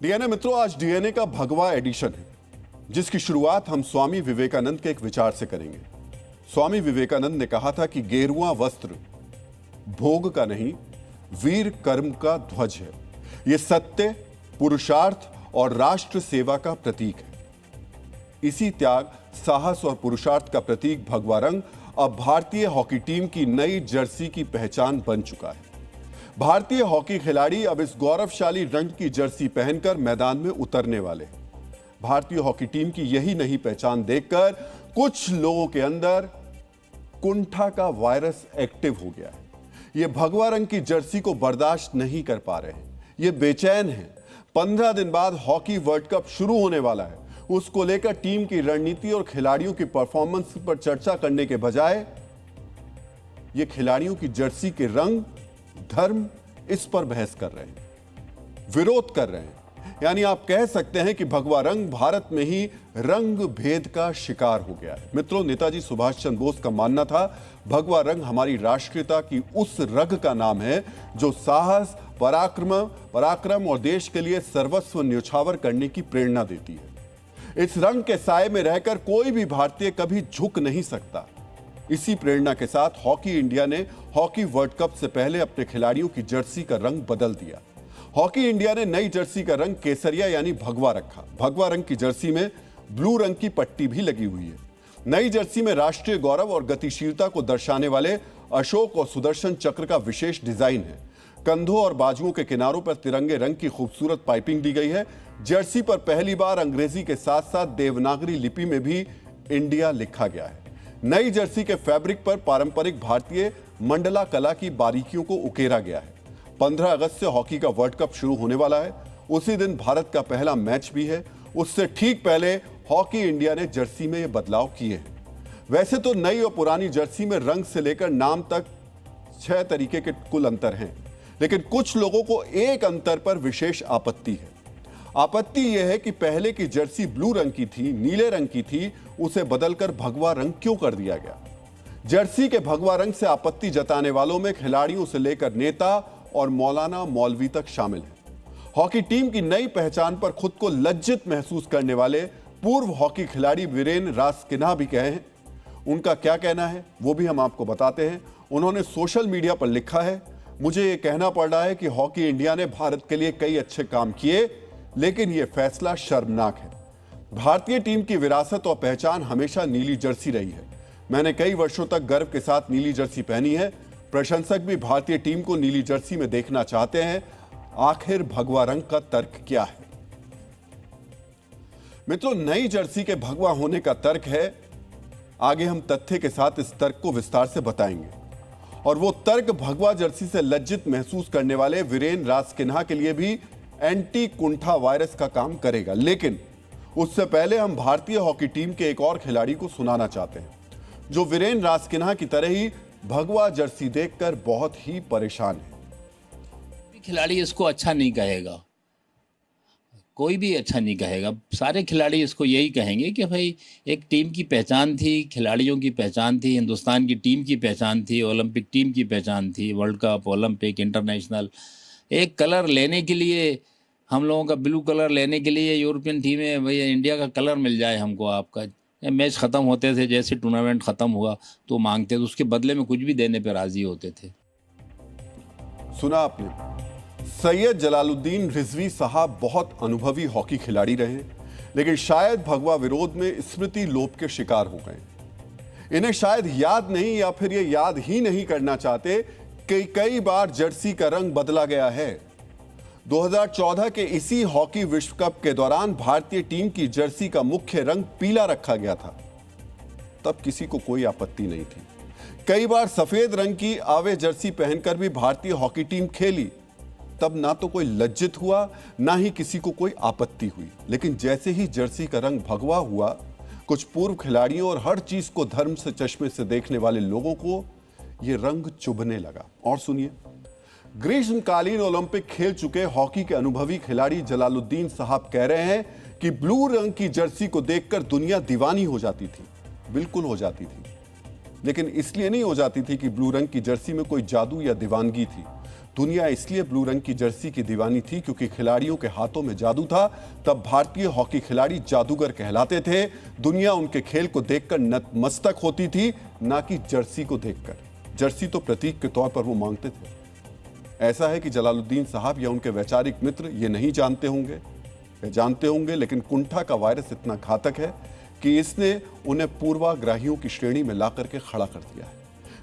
DNA मित्रों, आज DNA का भगवा एडिशन है, जिसकी शुरुआत हम स्वामी विवेकानंद के एक विचार से करेंगे। स्वामी विवेकानंद ने कहा था कि गेरुआ वस्त्र भोग का नहीं, वीर कर्म का ध्वज है। यह सत्य, पुरुषार्थ और राष्ट्र सेवा का प्रतीक है। इसी त्याग, साहस और पुरुषार्थ का प्रतीक भगवा रंग अब भारतीय हॉकी टीम की नई जर्सी की पहचान बन चुका है। भारतीय हॉकी खिलाड़ी अब इस गौरवशाली रंग की जर्सी पहनकर मैदान में उतरने वाले हैं। भारतीय हॉकी टीम की यही नई पहचान देखकर कुछ लोगों के अंदर कुंठा का वायरस एक्टिव हो गया है। ये भगवा रंग की जर्सी को बर्दाश्त नहीं कर पा रहे हैं। ये बेचैन हैं। 15 दिन बाद हॉकी वर्ल्ड कप शुरू होने वाला है। उसको लेकर टीम की रणनीति और खिलाड़ियों की परफॉर्मेंस पर चर्चा करने के बजाय ये खिलाड़ियों की जर्सी के रंग, धर्म, इस पर बहस कर रहे हैं, विरोध कर रहे हैं। यानी आप कह सकते हैं कि भगवा रंग भारत में ही रंग भेद का शिकार हो गया है। मित्रों, नेताजी सुभाष चंद्र बोस का मानना था, भगवा रंग हमारी राष्ट्रीयता की उस रग का नाम है जो साहस, पराक्रम और देश के लिए सर्वस्व न्यौछावर करने की प्रेरणा देती है। इस रंग के साए में रहकर कोई भी भारतीय कभी झुक नहीं सकता। इसी प्रेरणा के साथ हॉकी इंडिया ने हॉकी वर्ल्ड कप से पहले अपने खिलाड़ियों की जर्सी का रंग बदल दिया। हॉकी इंडिया ने नई जर्सी का रंग केसरिया यानी भगवा रखा। भगवा रंग की जर्सी में ब्लू रंग की पट्टी भी लगी हुई है। नई जर्सी में राष्ट्रीय गौरव और गतिशीलता को दर्शाने वाले अशोक और सुदर्शन चक्र का विशेष डिजाइन है। कंधों और बाजुओं के किनारों पर तिरंगे रंग की खूबसूरत पाइपिंग दी गई है। जर्सी पर पहली बार अंग्रेजी के साथ साथ देवनागरी लिपि में भी इंडिया लिखा गया है। नई जर्सी के फैब्रिक पर पारंपरिक भारतीय मंडला कला की बारीकियों को उकेरा गया है। 15 अगस्त से हॉकी का वर्ल्ड कप शुरू होने वाला है। उसी दिन भारत का पहला मैच भी है। उससे ठीक पहले हॉकी इंडिया ने जर्सी में ये बदलाव किए हैं। वैसे तो नई और पुरानी जर्सी में रंग से लेकर नाम तक 6 तरीके के कुल अंतर हैं, लेकिन कुछ लोगों को एक अंतर पर विशेष आपत्ति है। आपत्ति यह है कि पहले की जर्सी ब्लू रंग की थी, नीले रंग की थी, उसे बदलकर भगवा रंग क्यों कर दिया गया। जर्सी के भगवा रंग से आपत्ति जताने वालों में खिलाड़ियों से लेकर नेता और मौलाना मौलवी तक शामिल है। हॉकी टीम की नई पहचान पर खुद को लज्जित महसूस करने वाले पूर्व हॉकी खिलाड़ी वीरेन रासकिन्हा भी कहे हैं। उनका क्या कहना है वो भी हम आपको बताते हैं। उन्होंने सोशल मीडिया पर लिखा है, मुझे ये कहना पड़ रहा है कि हॉकी इंडिया ने भारत के लिए कई अच्छे काम किए, लेकिन यह फैसला शर्मनाक है। भारतीय टीम की विरासत और पहचान हमेशा नीली जर्सी रही है। मैंने कई वर्षों तक गर्व के साथ नीली जर्सी पहनी है। प्रशंसक भी भारतीय टीम को नीली जर्सी में देखना चाहते हैं। आखिर भगवा रंग का तर्क क्या है? मित्रों, नई जर्सी के भगवा होने का तर्क है, आगे हम तथ्य के साथ इस तर्क को विस्तार से बताएंगे। और वो तर्क भगवा जर्सी से लज्जित महसूस करने वाले वीरेन रासकिन्हा के लिए भी एंटी कुंठा वायरस का काम करेगा। लेकिन उससे पहले हम भारतीय हॉकी टीम के एक और खिलाड़ी को सुनाना चाहते हैं, जो वीरेन रासकिन्हा की तरह ही भगवा जर्सी देखकर बहुत ही परेशान है। खिलाड़ी इसको अच्छा नहीं कहेगा, कोई भी अच्छा नहीं कहेगा। सारे खिलाड़ी इसको यही कहेंगे कि भाई एक टीम की पहचान थी, खिलाड़ियों की पहचान थी, हिंदुस्तान की टीम की पहचान थी, ओलंपिक टीम की पहचान थी, वर्ल्ड कप, ओलंपिक, इंटरनेशनल। एक कलर लेने के लिए, हम लोगों का ब्लू कलर लेने के लिए यूरोपियन टीमें, भैया इंडिया का कलर मिल जाए हमको। आपका मैच ख़त्म होते थे, जैसे टूर्नामेंट ख़त्म हुआ तो मांगते थे, उसके बदले में कुछ भी देने पर राज़ी होते थे। सुना आपने, सैयद जलालुद्दीन रिजवी साहब बहुत अनुभवी हॉकी खिलाड़ी रहे, लेकिन शायद भगवा विरोध में स्मृति लोप के शिकार हो गए। इन्हें शायद याद नहीं, या फिर ये याद ही नहीं करना चाहते कि कई बार जर्सी का रंग बदला गया है। 2014 के इसी हॉकी विश्व कप के दौरान भारतीय टीम की जर्सी का मुख्य रंग पीला रखा गया था। तब किसी को कोई आपत्ति नहीं थी। कई बार सफेद रंग की आवे जर्सी पहनकर भी भारतीय हॉकी टीम खेली। तब ना तो कोई लज्जित हुआ, ना ही किसी को कोई आपत्ति हुई। लेकिन जैसे ही जर्सी का रंग भगवा हुआ, कुछ पूर्व खिलाड़ियों और हर चीज को धर्म से चश्मे से देखने वाले लोगों को यह रंग चुभने लगा। और सुनिए, ग्रीष्मकालीन ओलंपिक खेल चुके हॉकी के अनुभवी खिलाड़ी जलालुद्दीन साहब कह रहे हैं कि ब्लू रंग की जर्सी को देखकर दुनिया दीवानी हो जाती थी। बिल्कुल हो जाती थी, लेकिन इसलिए नहीं हो जाती थी कि ब्लू रंग की जर्सी में कोई जादू या दीवानगी थी। दुनिया इसलिए ब्लू रंग की जर्सी की दीवानी थी क्योंकि खिलाड़ियों के हाथों में जादू था। तब भारतीय हॉकी खिलाड़ी जादूगर कहलाते थे। दुनिया उनके खेल को देखकर नतमस्तक होती थी, ना कि जर्सी को देखकर। जर्सी तो प्रतीक के तौर पर वो मांगते थे। ऐसा है कि जलालुद्दीन साहब या उनके वैचारिक मित्र ये नहीं जानते होंगे या जानते होंगे, लेकिन कुंठा का वायरस इतना घातक है कि इसने उन्हें पूर्वाग्रहियों की श्रेणी में ला करके खड़ा कर दिया है।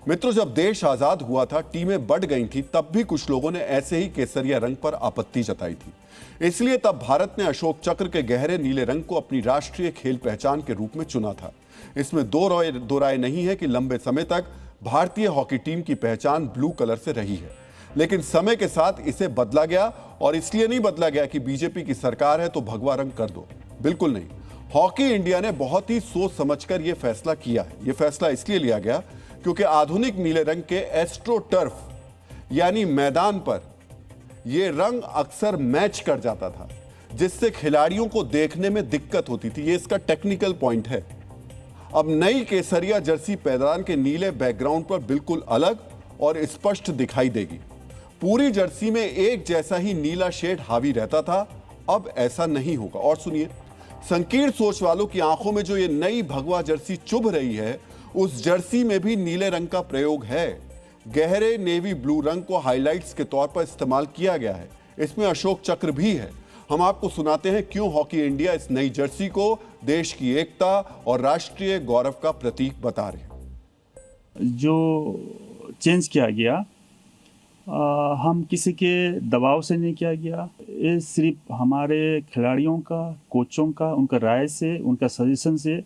मित्रों, जब देश आजाद हुआ था, टीमें बढ़ गई थी, तब भी कुछ लोगों ने ऐसे ही केसरिया रंग पर आपत्ति जताई थी। इसलिए तब भारत ने अशोक चक्र के गहरे नीले रंग को अपनी राष्ट्रीय खेल पहचान के रूप में चुना था। इसमें दो राय नहीं है कि लंबे समय तक भारतीय हॉकी टीम की पहचान ब्लू कलर से रही है, लेकिन समय के साथ इसे बदला गया। और इसलिए नहीं बदला गया कि बीजेपी की सरकार है तो भगवा रंग कर दो, बिल्कुल नहीं। हॉकी इंडिया ने बहुत ही सोच समझकर यह फैसला किया है। यह फैसला इसलिए लिया गया क्योंकि आधुनिक नीले रंग के एस्ट्रो टर्फ यानी मैदान पर यह रंग अक्सर मैच कर जाता था, जिससे खिलाड़ियों को देखने में दिक्कत होती थी। यह इसका टेक्निकल पॉइंट है। अब नई केसरिया जर्सी मैदान के नीले बैकग्राउंड पर बिल्कुल अलग और स्पष्ट दिखाई देगी। पूरी जर्सी में एक जैसा ही नीला शेड हावी रहता था, अब ऐसा नहीं होगा। और सुनिए, संकीर्ण सोच वालों की आंखों में जो ये नई भगवा जर्सी चुभ रही है, उस जर्सी में भी नीले रंग का प्रयोग है। गहरे नेवी ब्लू रंग को हाइलाइट्स के तौर पर इस्तेमाल किया गया है। इसमें अशोक चक्र भी है। हम आपको सुनाते हैं क्यों हॉकी इंडिया इस नई जर्सी को देश की एकता और राष्ट्रीय गौरव का प्रतीक बता रहे हैं। जो चेंज किया गया, हम किसी के दबाव से नहीं किया गया। ये सिर्फ हमारे खिलाड़ियों का, कोचों का, उनका राय से, उनका सजेशन से।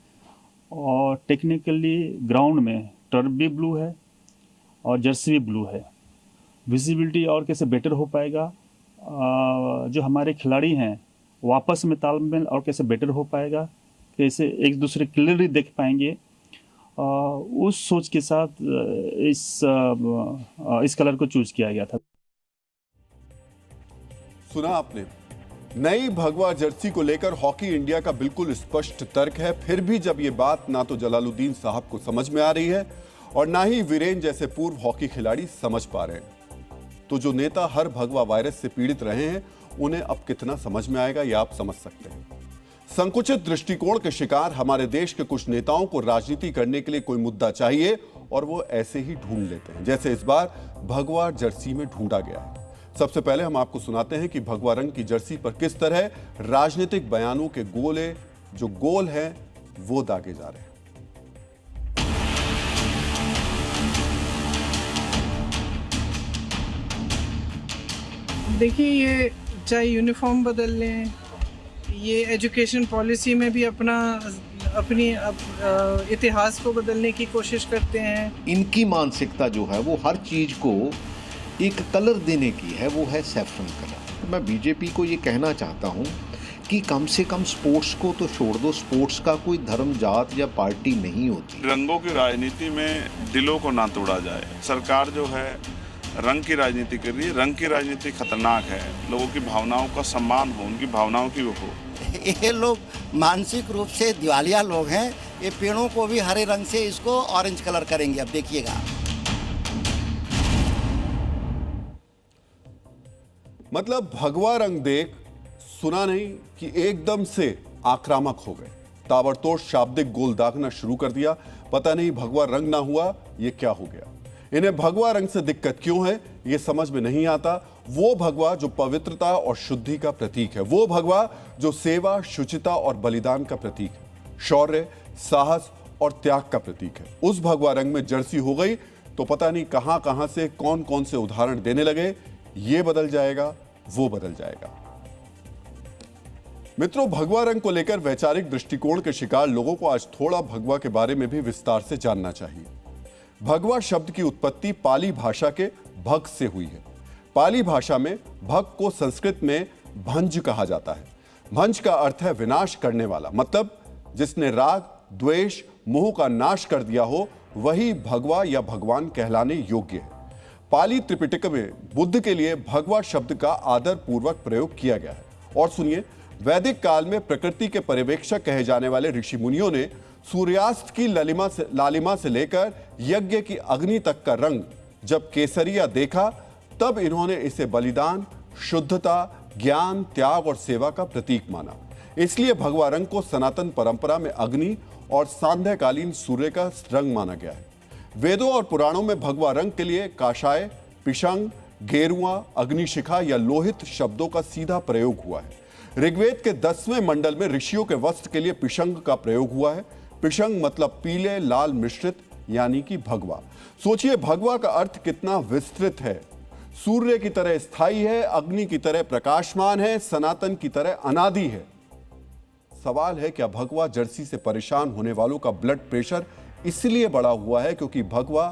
और टेक्निकली ग्राउंड में टर्फ भी ब्लू है और जर्सी भी ब्लू है। विजिबिलिटी और कैसे बेटर हो पाएगा, जो हमारे खिलाड़ी हैं वापस में तालमेल और कैसे बेटर हो पाएगा, कैसे एक दूसरे क्लियरली देख पाएंगे, उस सोच के साथ इस कलर को चूज किया गया था। सुना आपने, नई भगवा जर्सी को लेकर हॉकी इंडिया का बिल्कुल स्पष्ट तर्क है। फिर भी जब ये बात ना तो जलालुद्दीन साहब को समझ में आ रही है और ना ही वीरेन जैसे पूर्व हॉकी खिलाड़ी समझ पा रहे हैं, तो जो नेता हर भगवा वायरस से पीड़ित रहे हैं, उन्हें अब कितना समझ में आएगा, यह आप समझ सकते हैं। संकुचित दृष्टिकोण के शिकार हमारे देश के कुछ नेताओं को राजनीति करने के लिए कोई मुद्दा चाहिए और वो ऐसे ही ढूंढ लेते हैं, जैसे इस बार भगवा जर्सी में ढूंढा गया है। सबसे पहले हम आपको सुनाते हैं कि भगवा रंग की जर्सी पर किस तरह राजनीतिक बयानों के जो गोल हैं वो दागे जा रहे हैं। देखिए, ये चाहे यूनिफॉर्म बदल लें, ये एजुकेशन पॉलिसी में भी अपनी इतिहास को बदलने की कोशिश करते हैं। इनकी मानसिकता जो है वो हर चीज को एक कलर देने की है, वो है सैफरन कलर। मैं बीजेपी को ये कहना चाहता हूँ कि कम से कम स्पोर्ट्स को तो छोड़ दो। स्पोर्ट्स का कोई धर्म, जात या पार्टी नहीं होती। रंगों की राजनीति में दिलों को ना तोड़ा जाए। सरकार जो है रंग की राजनीति कर रही है। रंग की राजनीति खतरनाक है। लोगों की भावनाओं का सम्मान हो, उनकी भावनाओं की वो हो। ये लोग मानसिक रूप से दिवालिया लोग हैं। ये पेड़ों को भी हरे रंग से इसको ऑरेंज कलर करेंगे, अब देखिएगा। मतलब भगवा रंग देख सुना नहीं कि एकदम से आक्रामक हो गए, ताबड़तोड़ शाब्दिक गोल दागना शुरू कर दिया। पता नहीं भगवा रंग ना हुआ ये क्या हो गया। इन्हें भगवा रंग से दिक्कत क्यों है ये समझ में नहीं आता। वो भगवा जो पवित्रता और शुद्धि का प्रतीक है, वो भगवा जो सेवा, शुचिता और बलिदान का प्रतीक है, शौर्य, साहस और त्याग का प्रतीक है, उस भगवा रंग में जर्सी हो गई तो पता नहीं कहां कहां से कौन कौन से उदाहरण देने लगे। ये बदल जाएगा, वो बदल जाएगा। मित्रों, भगवा रंग को लेकर वैचारिक दृष्टिकोण के शिकार लोगों को आज थोड़ा भगवा के बारे में भी विस्तार से जानना चाहिए। भगवा शब्द की उत्पत्ति पाली भाषा के भग से हुई है। पाली भाषा में भग को संस्कृत में भंज कहा जाता है। भंज का अर्थ है विनाश करने वाला, मतलब जिसने राग, द्वेष, मोह का नाश कर दिया हो, वही भगवा या भगवान कहलाने योग्य है। पाली त्रिपिटक में बुद्ध के लिए भगवा शब्द का आदर पूर्वक प्रयोग किया गया है। और सुनिए, वैदिक काल में प्रकृति के पर्यवेक्षक कहे जाने वाले ऋषि मुनियों ने सूर्यास्त की लालिमा से लेकर यज्ञ की अग्नि तक का रंग जब केसरिया देखा तब इन्होंने इसे बलिदान, शुद्धता, ज्ञान, त्याग और सेवा का प्रतीक माना। इसलिए भगवा रंग को सनातन परंपरा में अग्नि और सांध्यकालीन सूर्य का रंग माना गया है। वेदों और पुराणों में भगवा रंग के लिए काषाय, पिशंग, गेरुआ, अग्निशिखा या लोहित शब्दों का सीधा प्रयोग हुआ है। ऋग्वेद के 10वें मंडल में ऋषियों के वस्त्र के लिए पिशंग का प्रयोग हुआ है। पिशंग मतलब पीले लाल मिश्रित, यानी कि भगवा। सोचिए भगवा का अर्थ कितना विस्तृत है। सूर्य की तरह स्थायी है, अग्नि की तरह प्रकाशमान है, सनातन की तरह अनादि है। सवाल है, क्या भगवा जर्सी से परेशान होने वालों का ब्लड प्रेशर इसलिए बढ़ा हुआ है क्योंकि भगवा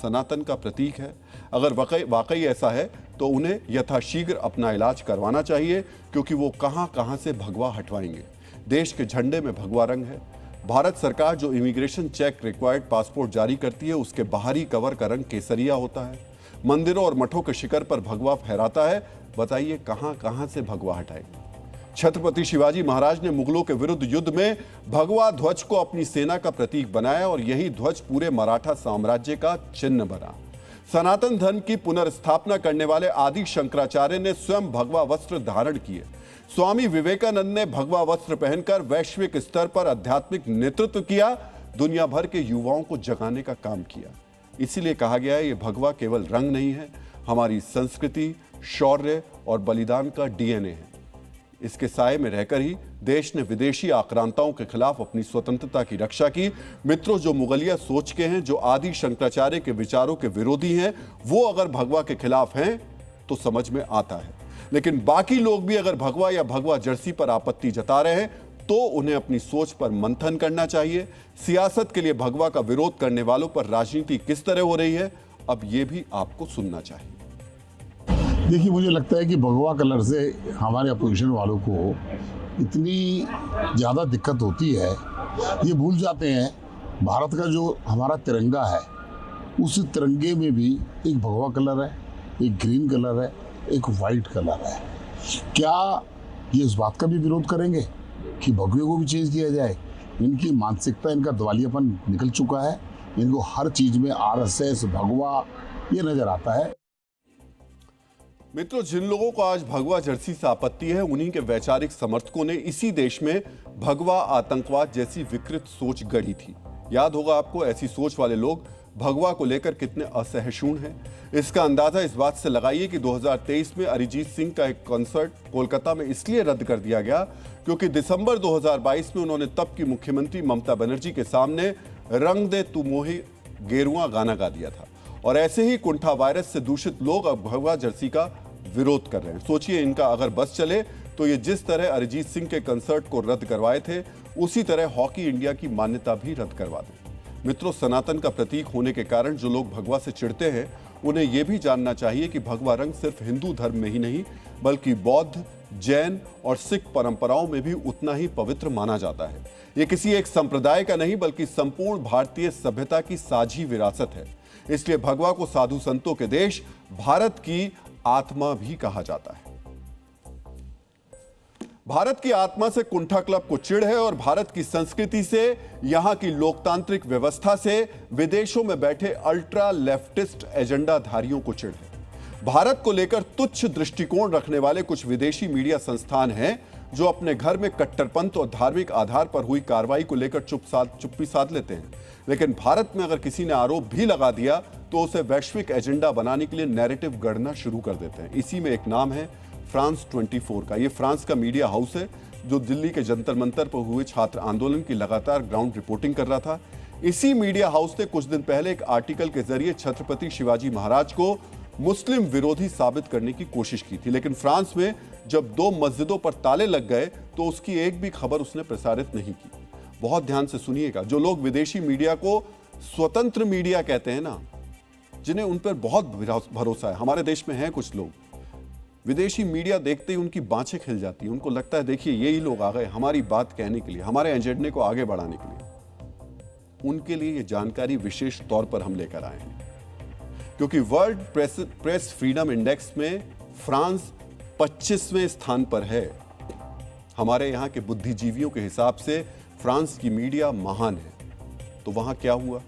सनातन का प्रतीक है? अगर वाकई ऐसा है तो उन्हें यथाशीघ्र अपना इलाज करवाना चाहिए, क्योंकि वो कहां से भगवा हटवाएंगे। देश के झंडे में भगवा रंग है। भारत सरकार जो इमिग्रेशन चेक रिक्वायर्ड पासपोर्ट जारी करती है, उसके बाहरी कवर का रंग केसरिया होता है। मंदिरों और मठों के शिखर पर भगवा फहराता है। बताइए कहां से भगवा हटाएंगे? छत्रपति शिवाजी महाराज ने मुगलों के विरुद्ध युद्ध में भगवा ध्वज को अपनी सेना का प्रतीक बनाया और यही ध्वज पूरे मराठा साम्राज्य का चिन्ह बना। सनातन धर्म की पुनर्स्थापना करने वाले आदि शंकराचार्य ने स्वयं भगवा वस्त्र धारण किए। स्वामी विवेकानंद ने भगवा वस्त्र पहनकर वैश्विक स्तर पर आध्यात्मिक नेतृत्व किया, दुनिया भर के युवाओं को जगाने का काम किया। इसीलिए कहा गया है, ये भगवा केवल रंग नहीं है, हमारी संस्कृति, शौर्य और बलिदान का डीएनए है। इसके साए में रहकर ही देश ने विदेशी आक्रांताओं के खिलाफ अपनी स्वतंत्रता की रक्षा की। मित्रों, जो मुगलिया सोच के हैं, जो आदि शंकराचार्य के विचारों के विरोधी हैं, वो अगर भगवा के खिलाफ हैं तो समझ में आता है। लेकिन बाकी लोग भी अगर भगवा या भगवा जर्सी पर आपत्ति जता रहे हैं तो उन्हें अपनी सोच पर मंथन करना चाहिए। सियासत के लिए भगवा का विरोध करने वालों पर राजनीति किस तरह हो रही है, अब ये भी आपको सुनना चाहिए। देखिए, मुझे लगता है कि भगवा कलर से हमारे अपोजिशन वालों को इतनी ज़्यादा दिक्कत होती है, ये भूल जाते हैं भारत का जो हमारा तिरंगा है, उस तिरंगे में भी एक भगवा कलर है, एक ग्रीन कलर है, एक वाइट कलर है। क्या ये इस बात का भी विरोध करेंगे कि भगवे को भी चेंज किया जाए? इनकी मानसिकता, इनका दिवालियापन निकल चुका है। इनको हर चीज़ में आरएसएस, भगवा ये नज़र आता है। मित्रों, जिन लोगों को आज भगवा जर्सी से आपत्ति है, उन्हीं के वैचारिक समर्थकों ने इसी देश में भगवा आतंकवाद जैसी विकृत सोच गढ़ी थी। याद होगा आपको, ऐसी सोच वाले लोग भगवा को लेकर कितने असहिष्णु हैं। इसका अंदाजा इस बात से लगाइए कि 2023 में अरिजीत सिंह का एक कॉन्सर्ट कोलकाता में इसलिए रद्द कर दिया गया क्योंकि दिसंबर 2022 में उन्होंने तब की मुख्यमंत्री ममता बनर्जी के सामने रंग दे तू मोहे गेरुआ गाना गा दिया था। और ऐसे ही कुंठा वायरस से दूषित लोग अब भगवा जर्सी का विरोध कर रहे हैं। सोचिए, इनका अगर बस चले तो ये जिस तरह अरिजीत सिंह के कंसर्ट को रद्द करवाए थे, उसी तरह हॉकी इंडिया की मान्यता भी रद्द करवा दें। मित्रों, सनातन का प्रतीक होने के कारण जो लोग भगवा से चिढ़ते हैं, उन्हें यह भी जानना चाहिए कि भगवा रंग सिर्फ हिंदू धर्म में ही नहीं, बल्कि बौद्ध, जैन और सिख परंपराओं में भी उतना ही पवित्र माना जाता है। ये किसी एक संप्रदाय का नहीं, बल्कि संपूर्ण भारतीय सभ्यता की साझी विरासत है। इसलिए भगवा को साधु संतों के देश भारत की आत्मा भी कहा जाता है। भारत की आत्मा से कुंठा क्लब को चिढ़ है और भारत की संस्कृति से, यहां की लोकतांत्रिक व्यवस्था से, विदेशों में बैठे अल्ट्रा लेफ्टिस्ट एजेंडाधारियों को चिढ़ है। भारत को लेकर तुच्छ दृष्टिकोण रखने वाले कुछ विदेशी मीडिया संस्थान हैं जो अपने घर में कट्टरपंथ और धार्मिक आधार पर हुई कार्रवाई को लेकर चुप्पी साध लेते हैं। लेकिन भारत में अगर किसी ने आरोप भी लगा दिया तो उसे वैश्विक एजेंडा बनाने के लिए नैरेटिव गढ़ना शुरू कर देते हैं। इसी में एक नाम है फ्रांस 24 का। ये फ्रांस का मीडिया हाउस है जो दिल्ली के जंतर मंतर पर हुए छात्र आंदोलन की लगातार ग्राउंड रिपोर्टिंग कर रहा था। इसी मीडिया हाउस ने कुछ दिन पहले एक आर्टिकल के जरिए छत्रपति शिवाजी महाराज को मुस्लिम विरोधी साबित करने की कोशिश की थी। लेकिन फ्रांस में जब 2 मस्जिदों पर ताले लग गए तो उसकी एक भी खबर उसने प्रसारित नहीं की। बहुत ध्यान से सुनिएगा, जो लोग विदेशी मीडिया को स्वतंत्र मीडिया कहते हैं ना, जिन्हें उन पर बहुत भरोसा है, हमारे देश में हैं कुछ लोग, विदेशी मीडिया देखते ही उनकी बाँछें खिल जाती हैं। उनको लगता है देखिए यही लोग आ गए हमारी बात कहने के लिए, हमारे एजेंडे को आगे बढ़ाने के लिए। उनके लिए ये जानकारी विशेष तौर पर हम लेकर आए हैं, क्योंकि वर्ल्ड प्रेस फ्रीडम इंडेक्स में फ्रांस 25वें स्थान पर है। हमारे यहाँ के बुद्धिजीवियों के हिसाब से फ्रांस की मीडिया महान है। तो वहाँ क्या हुआ?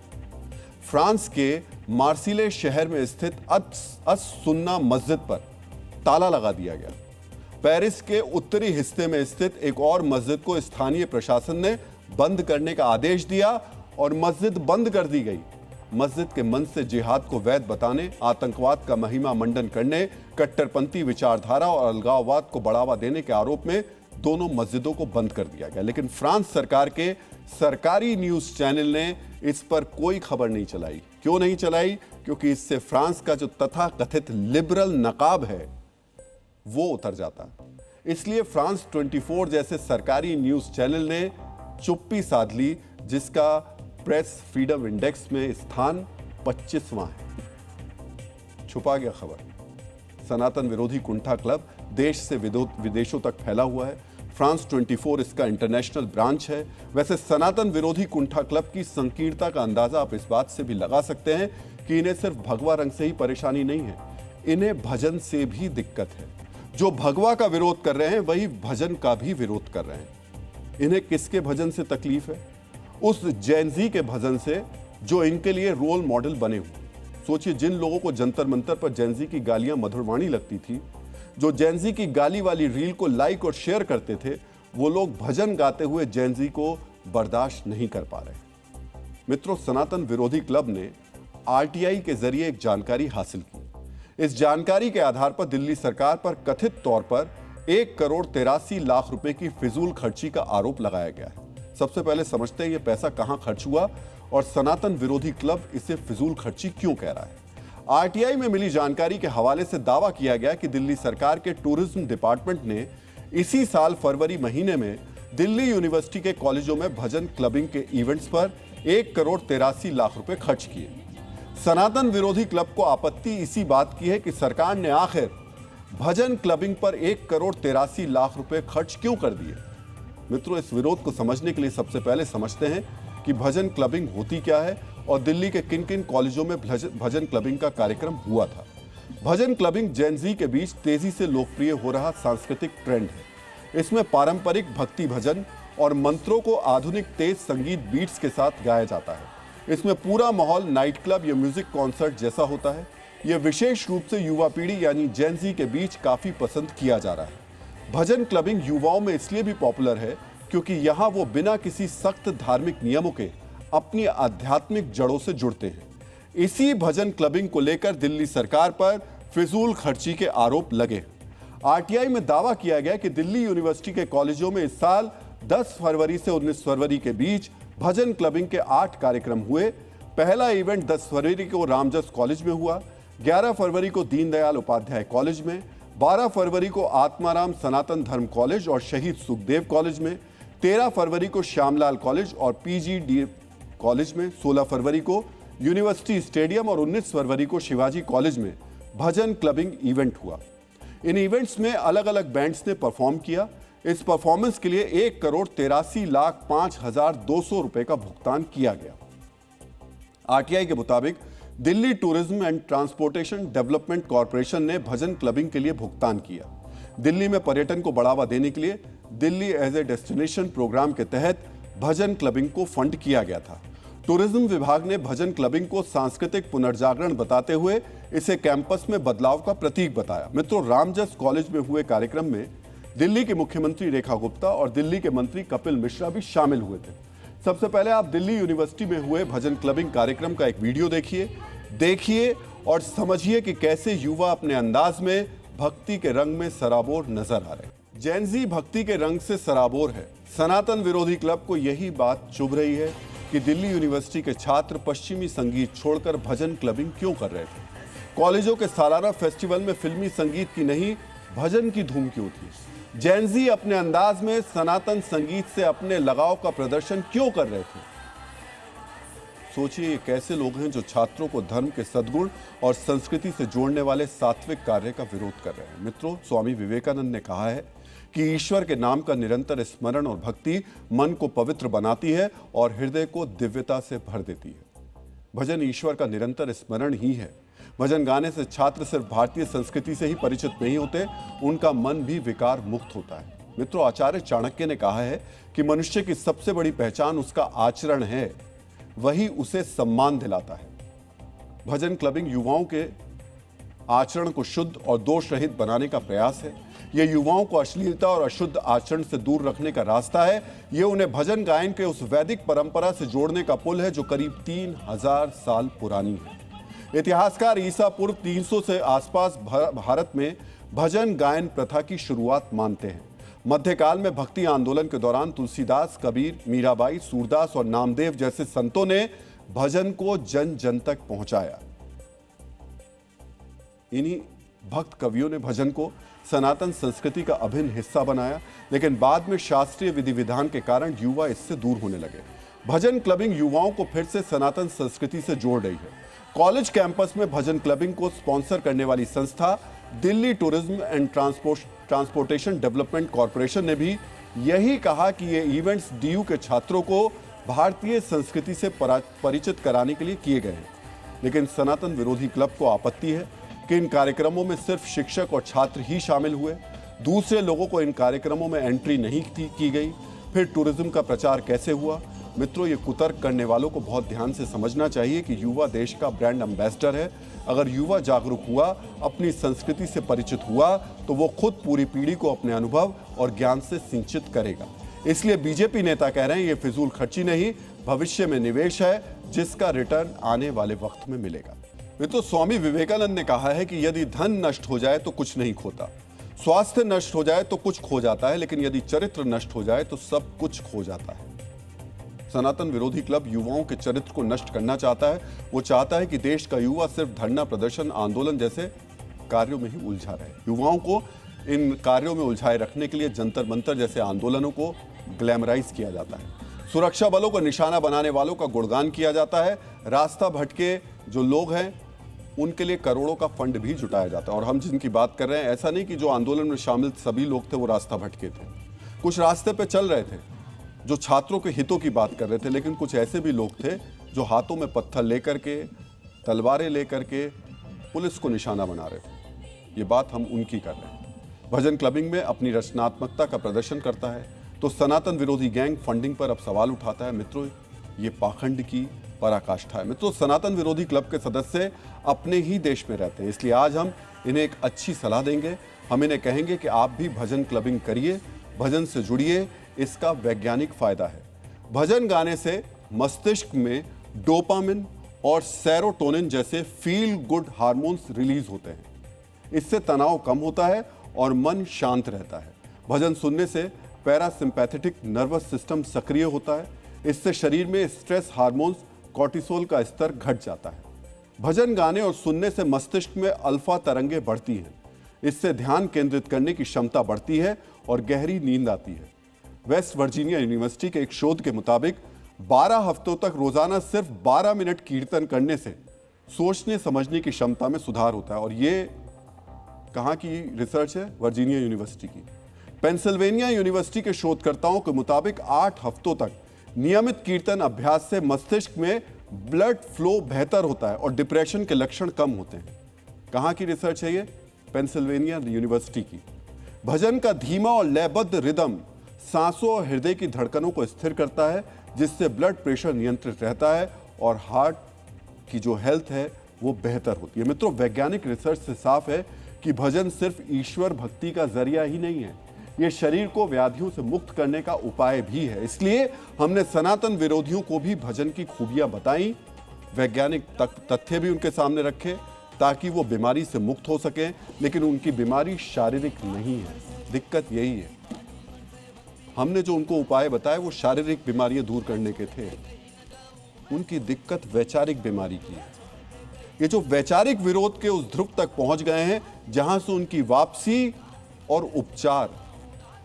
फ्रांस के मार्सिले शहर में स्थित अस सुन्ना मस्जिद पर ताला लगा दिया गया। पेरिस के उत्तरी हिस्से में स्थित एक और मस्जिद को स्थानीय प्रशासन ने बंद करने का आदेश दिया और मस्जिद बंद कर दी गई। मस्जिद के मंच से जिहाद को वैध बताने, आतंकवाद का महिमा मंडन करने, कट्टरपंथी विचारधारा और अलगाववाद को बढ़ावा देने के आरोप में दोनों मस्जिदों को बंद कर दिया गया। लेकिन फ्रांस सरकार के सरकारी न्यूज चैनल ने इस पर कोई खबर नहीं चलाई। क्यों नहीं चलाई? क्योंकि इससे फ्रांस का जो तथाकथित लिबरल नकाब है वो उतर जाता है। इसलिए फ्रांस 24 जैसे सरकारी न्यूज चैनल ने चुप्पी साध ली, जिसका प्रेस फ्रीडम इंडेक्स में स्थान 25वां है। छुपा गया खबर। सनातन विरोधी कुंठा क्लब देश से विदेशों तक फैला हुआ है। फ्रांस 24 इसका इंटरनेशनल ब्रांच है। वैसे सनातन विरोधी कुंठा क्लब की संकीर्णता का अंदाजा आप इस बात से भी लगा सकते हैं कि इन्हें सिर्फ भगवा रंग से ही परेशानी नहीं है, इन्हें भजन से भी दिक्कत है। जो भगवा का विरोध कर रहे हैं वही भजन का भी विरोध कर रहे हैं। इन्हें किसके भजन से तकलीफ है? उस जैनजी के भजन से जो इनके लिए रोल मॉडल बने हुए। सोचिए, जिन लोगों को जंतर मंतर पर जैनजी की गालियां मधुरवाणी लगती थी, जो जैनजी की गाली वाली रील को लाइक और शेयर करते थे, वो लोग भजन गाते हुए जैनजी को बर्दाश्त नहीं कर पा रहे। मित्रों, सनातन विरोधी क्लब ने आरटीआई के जरिए एक जानकारी हासिल की। इस जानकारी के आधार पर दिल्ली सरकार पर कथित तौर पर 1,83,00,000 रुपए की फिजूल खर्ची का आरोप लगाया गया है। सबसे पहले समझते हैं ये पैसा कहां खर्च हुआ और सनातन विरोधी क्लब इसे फिजूल खर्ची क्यों कह रहा है। आरटीआई में मिली जानकारी के हवाले से दावा किया गया कि दिल्ली सरकार के टूरिज्म डिपार्टमेंट ने इसी साल फरवरी महीने में दिल्ली यूनिवर्सिटी के कॉलेजों में भजन क्लबिंग के इवेंट्स पर 1,83,00,000 रुपए खर्च किए। सनातन विरोधी क्लब को आपत्ति इसी बात की है कि सरकार ने आखिर भजन क्लबिंग पर 1,83,00,000 रुपए खर्च क्यों कर दिए। मित्रों, इस विरोध को समझने के लिए सबसे पहले समझते हैं कि भजन क्लबिंग होती क्या है और दिल्ली के किन किन कॉलेजों में भजन क्लबिंग का कार्यक्रम हुआ था। भजन क्लबिंग जैनजी के बीच तेजी से लोकप्रिय हो रहा सांस्कृतिक ट्रेंड है। इसमें पारंपरिक भक्ति भजन और मंत्रों को आधुनिक तेज संगीत बीट्स के साथ गाया जाता है। इसमें पूरा माहौल नाइट क्लब या म्यूजिक कॉन्सर्ट जैसा होता है। यह विशेष रूप से युवा पीढ़ी यानी जेनजी के बीच काफी पसंद किया जा रहा है। भजन क्लबिंग युवाओं में इसलिए भी पॉपुलर है क्योंकि यहां वो बिना किसी सख्त धार्मिक नियमों के अपनी आध्यात्मिक जड़ों से जुड़ते हैं। इसी भजन क्लबिंग को लेकर दिल्ली सरकार पर फिजूल खर्ची के आरोप लगे। आरटीआई में दावा किया गया कि दिल्ली यूनिवर्सिटी के कॉलेजों में इस साल 10 फरवरी से 19 फरवरी के बीच भजन क्लबिंग के 8 कार्यक्रम हुए। पहला इवेंट 10 फरवरी को रामजस कॉलेज में हुआ, 11 फरवरी को दीनदयाल उपाध्याय कॉलेज में, 12 फरवरी को आत्माराम सनातन धर्म कॉलेज और शहीद सुखदेव कॉलेज में, 13 फरवरी को श्यामलाल कॉलेज और पीजीडी कॉलेज में, 16 फरवरी को यूनिवर्सिटी स्टेडियम और 19 फरवरी को शिवाजी कॉलेज में भजन क्लबिंग इवेंट हुआ। इन इवेंट्स में अलग अलग बैंड्स ने परफॉर्म किया। इस परफॉर्मेंस के लिए 1,83,05,200 रुपए का भुगतान किया गया। आरटीआई के मुताबिक Delhi tourism and transportation development corporation ने भजन क्लबिंग के लिए भुगतान किया। दिल्ली में पर्यटन को बढ़ावा देने के लिए Delhi as a destination program के तहत भजन क्लबिंग को फंड किया गया था। टूरिज्म विभाग ने भजन क्लबिंग को सांस्कृतिक पुनर्जागरण बताते हुए इसे कैंपस में बदलाव का प्रतीक बताया। मित्रों, रामजस कॉलेज में हुए कार्यक्रम में दिल्ली की मुख्यमंत्री रेखा गुप्ता और दिल्ली के मंत्री कपिल मिश्रा भी शामिल हुए थे। सबसे पहले आप दिल्ली यूनिवर्सिटी में हुए भजन क्लबिंग कार्यक्रम का एक वीडियो देखिए और समझिए कि कैसे युवा अपने अंदाज में भक्ति के रंग में सराबोर नजर आ रहे हैं। जैनजी भक्ति के रंग से सराबोर है। सनातन विरोधी क्लब को यही बात चुभ रही है कि दिल्ली यूनिवर्सिटी के छात्र पश्चिमी संगीत छोड़कर भजन क्लबिंग क्यों कर रहे थे। कॉलेजों के सालाना फेस्टिवल में फिल्मी संगीत की नहीं भजन की धूम क्यों थी। जैनजी अपने अंदाज में सनातन संगीत से अपने लगाव का प्रदर्शन क्यों कर रहे थे। सोचिए, ये कैसे लोग हैं जो छात्रों को धर्म के सद्गुण और संस्कृति से जोड़ने वाले सात्विक कार्य का विरोध कर रहे हैं। मित्रों, स्वामी विवेकानंद ने कहा है कि ईश्वर के नाम का निरंतर स्मरण और भक्ति मन को पवित्र बनाती है और हृदय को दिव्यता से भर देती है। भजन ईश्वर का निरंतर स्मरण ही है। भजन गाने से छात्र सिर्फ भारतीय संस्कृति से ही परिचित नहीं होते, उनका मन भी विकार मुक्त होता है। मित्रों, आचार्य चाणक्य ने कहा है कि मनुष्य की सबसे बड़ी पहचान उसका आचरण है, वही उसे सम्मान दिलाता है। भजन क्लबिंग युवाओं के आचरण को शुद्ध और दोष रहित बनाने का प्रयास है। यह युवाओं को अश्लीलता और अशुद्ध आचरण से दूर रखने का रास्ता है। यह उन्हें भजन गायन के उस वैदिक परंपरा से जोड़ने का पुल है जो करीब 3000 साल पुरानी है। इतिहासकार ईसा पूर्व 300 से आसपास भारत में भजन गायन प्रथा की शुरुआत मानते हैं। मध्यकाल में भक्ति आंदोलन के दौरान तुलसीदास, कबीर, मीराबाई, सूरदास और नामदेव जैसे संतों ने भजन को जन जन तक पहुंचाया। इन्हीं भक्त कवियों ने भजन को सनातन संस्कृति का अभिन्न हिस्सा बनाया, लेकिन बाद में शास्त्रीय विधि विधान के कारण युवा इससे दूर होने लगे। भजन क्लबिंग युवाओं को फिर से सनातन संस्कृति से जोड़ रही है। कॉलेज कैंपस में भजन क्लबिंग को स्पॉन्सर करने वाली संस्था Delhi tourism and transportation development corporation ने भी यही कहा कि ये इवेंट्स डीयू के छात्रों को भारतीय संस्कृति से परिचित कराने के लिए किए गए हैं। लेकिन सनातन विरोधी क्लब को आपत्ति है कि इन कार्यक्रमों में सिर्फ शिक्षक और छात्र ही शामिल हुए, दूसरे लोगों को इन कार्यक्रमों में एंट्री नहीं की गई। फिर टूरिज्म का प्रचार कैसे हुआ? मित्रों, ये कुतर्क करने वालों को बहुत ध्यान से समझना चाहिए कि युवा देश का ब्रांड एम्बेसडर है। अगर युवा जागरूक हुआ, अपनी संस्कृति से परिचित हुआ, तो वो खुद पूरी पीढ़ी को अपने अनुभव और ज्ञान से सिंचित करेगा। इसलिए बीजेपी नेता कह रहे हैं ये फिजूल खर्ची नहीं, भविष्य में निवेश है जिसका रिटर्न आने वाले वक्त में मिलेगा। मित्रों, स्वामी विवेकानंद ने कहा है कि यदि धन नष्ट हो जाए तो कुछ नहीं खोता, स्वास्थ्य नष्ट हो जाए तो कुछ खो जाता है, लेकिन यदि चरित्र नष्ट हो जाए तो सब कुछ खो जाता है। सनातन विरोधी क्लब युवाओं के चरित्र को नष्ट करना चाहता है। वो चाहता है कि देश का युवा सिर्फ धरना प्रदर्शन, आंदोलन जैसे कार्यों में ही उलझा रहे। युवाओं को इन कार्यों में उलझाए रखने के लिए जंतर मंतर जैसे आंदोलनों को ग्लैमराइज किया जाता है। सुरक्षा बलों को निशाना बनाने वालों का गुणगान किया जाता है। रास्ता भटके जो लोग हैं उनके लिए करोड़ों का फंड भी जुटाया जाता है। और हम जिनकी बात कर रहे हैं, ऐसा नहीं कि जो आंदोलन में शामिल सभी लोग थे वो रास्ता भटके थे। कुछ रास्ते पे चल रहे थे जो छात्रों के हितों की बात कर रहे थे, लेकिन कुछ ऐसे भी लोग थे जो हाथों में पत्थर लेकर के, तलवारें लेकर के पुलिस को निशाना बना रहे थे। ये बात हम उनकी कर रहे हैं। भजन क्लबिंग में अपनी रचनात्मकता का प्रदर्शन करता है तो सनातन विरोधी गैंग फंडिंग पर अब सवाल उठाता है। मित्रों, ये पाखंड की पराकाष्ठा है। मित्रों, सनातन विरोधी क्लब के सदस्य अपने ही देश में रहते हैं, इसलिए आज हम इन्हें एक अच्छी सलाह देंगे। हम इन्हें कहेंगे कि आप भी भजन क्लबिंग करिए, भजन से जुड़िए, इसका वैज्ञानिक फायदा है। भजन गाने से मस्तिष्क में डोपामिन और सेरोटोनिन जैसे फील गुड हार्मोन्स रिलीज होते हैं। इससे तनाव कम होता है और मन शांत रहता है। भजन सुनने से पैरासिम्पैथेटिक नर्वस सिस्टम सक्रिय होता है। इससे शरीर में स्ट्रेस हार्मोन्स कॉर्टिसोल का स्तर घट जाता है। भजन गाने और सुनने से मस्तिष्क में अल्फा तरंगें बढ़ती हैं। इससे ध्यान केंद्रित करने की क्षमता बढ़ती है और गहरी नींद आती है। वेस्ट वर्जीनिया यूनिवर्सिटी के एक शोध के मुताबिक 12 हफ्तों तक रोजाना सिर्फ 12 मिनट कीर्तन करने से सोचने समझने की क्षमता में सुधार होता है। और ये कहाँ की रिसर्च है? वर्जीनिया यूनिवर्सिटी की। पेंसिल्वेनिया यूनिवर्सिटी के शोधकर्ताओं के मुताबिक 8 हफ्तों तक नियमित कीर्तन अभ्यास से मस्तिष्क में ब्लड फ्लो बेहतर होता है और डिप्रेशन के लक्षण कम होते हैं। कहाँ की रिसर्च है ये? पेंसिल्वेनिया यूनिवर्सिटी की। भजन का धीमा और लयबद्ध रिदम सांसों और हृदय की धड़कनों को स्थिर करता है, जिससे ब्लड प्रेशर नियंत्रित रहता है और हार्ट की जो हेल्थ है वो बेहतर होती है। मित्रों, वैज्ञानिक रिसर्च से साफ है कि भजन सिर्फ ईश्वर भक्ति का जरिया ही नहीं है, ये शरीर को व्याधियों से मुक्त करने का उपाय भी है। इसलिए हमने सनातन विरोधियों को भी भजन की खूबियां बताई, वैज्ञानिक तथ्य भी उनके सामने रखे ताकि वो बीमारी से मुक्त हो सके। लेकिन उनकी बीमारी शारीरिक नहीं है, दिक्कत यही है। हमने जो उनको उपाय बताए वो शारीरिक बीमारियां दूर करने के थे, उनकी दिक्कत वैचारिक बीमारी की है। ये जो वैचारिक विरोध के उस ध्रुव तक पहुंच गए हैं जहां से उनकी वापसी और उपचार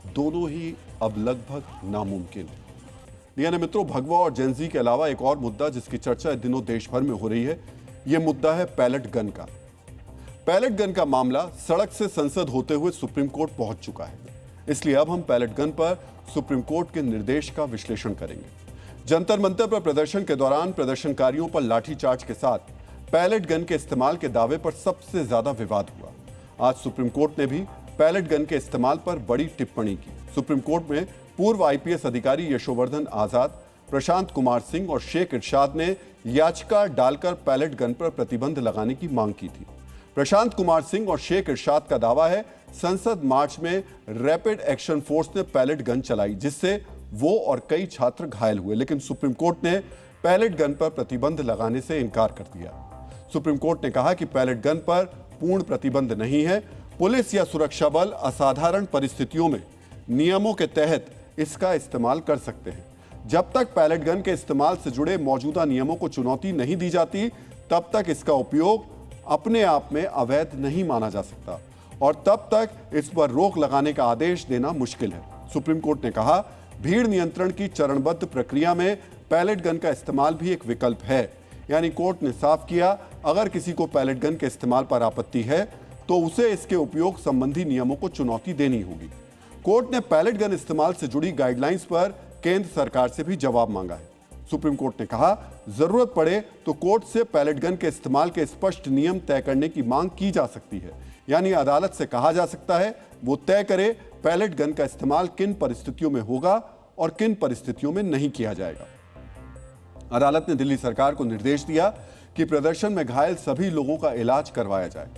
दोनों ही अब लगभग नामुमकिन है। यानी मित्रों, भगवा और जेंजी के अलावा एक और मुद्दा जिसकी चर्चा इन दिनों देश भर में हो रही है, यह मुद्दा है पैलेट गन का। पैलेट गन का मामला सड़क से संसद होते हुए सुप्रीम कोर्ट पहुंच चुका है। इसलिए अब हम पैलेट गन पर सुप्रीम कोर्ट के निर्देश का विश्लेषण करेंगे। जंतर मंतर पर प्रदर्शन के दौरान प्रदर्शनकारियों पर लाठीचार्ज के साथ पैलेट गन के इस्तेमाल के दावे पर सबसे ज्यादा विवाद हुआ। आज सुप्रीम कोर्ट ने भी पैलेट गन के इस्तेमाल पर बड़ी टिप्पणी की। सुप्रीम कोर्ट में पूर्व आईपीएस अधिकारी यशोवर्धन आजाद, प्रशांत कुमार सिंह और शेख इरशाद ने याचिका डालकर पैलेट गन पर प्रतिबंध लगाने की मांग की थी। प्रशांत कुमार सिंह और शेख इरशाद का दावा है संसद मार्च में रैपिड एक्शन फोर्स ने पैलेट गन चलाई, जिससे वो और कई छात्र घायल हुए, लेकिन सुप्रीम कोर्ट ने पैलेट गन पर प्रतिबंध लगाने से इनकार कर दिया। सुप्रीम कोर्ट ने कहा कि पैलेट गन पर पूर्ण प्रतिबंध नहीं है। पुलिस या सुरक्षा बल असाधारण परिस्थितियों में नियमों के तहत इसका इस्तेमाल कर सकते हैं। जब तक पैलेट गन के इस्तेमाल से जुड़े मौजूदा नियमों को चुनौती नहीं दी जाती, तब तक इसका उपयोग अपने आप में अवैध नहीं माना जा सकता और तब तक इस पर रोक लगाने का आदेश देना मुश्किल है। सुप्रीम कोर्ट ने कहा, भीड़ नियंत्रण की चरणबद्ध प्रक्रिया में पैलेट गन का इस्तेमाल भी एक विकल्प है। यानी कोर्ट ने साफ किया, अगर किसी को पैलेट गन के इस्तेमाल पर आपत्ति है तो उसे इसके उपयोग संबंधी नियमों को चुनौती देनी होगी। कोर्ट ने पैलेट गन इस्तेमाल से जुड़ी गाइडलाइंस पर केंद्र सरकार से भी जवाब मांगा है। सुप्रीम कोर्ट ने कहा, जरूरत पड़े तो कोर्ट से पैलेट गन के इस्तेमाल के स्पष्ट नियम तय करने की मांग की जा सकती है। यानी अदालत से कहा जा सकता है वो तय करे पैलेट गन का इस्तेमाल किन परिस्थितियों में होगा और किन परिस्थितियों में नहीं किया जाएगा। अदालत ने दिल्ली सरकार को निर्देश दिया कि प्रदर्शन में घायल सभी लोगों का इलाज करवाया जाए।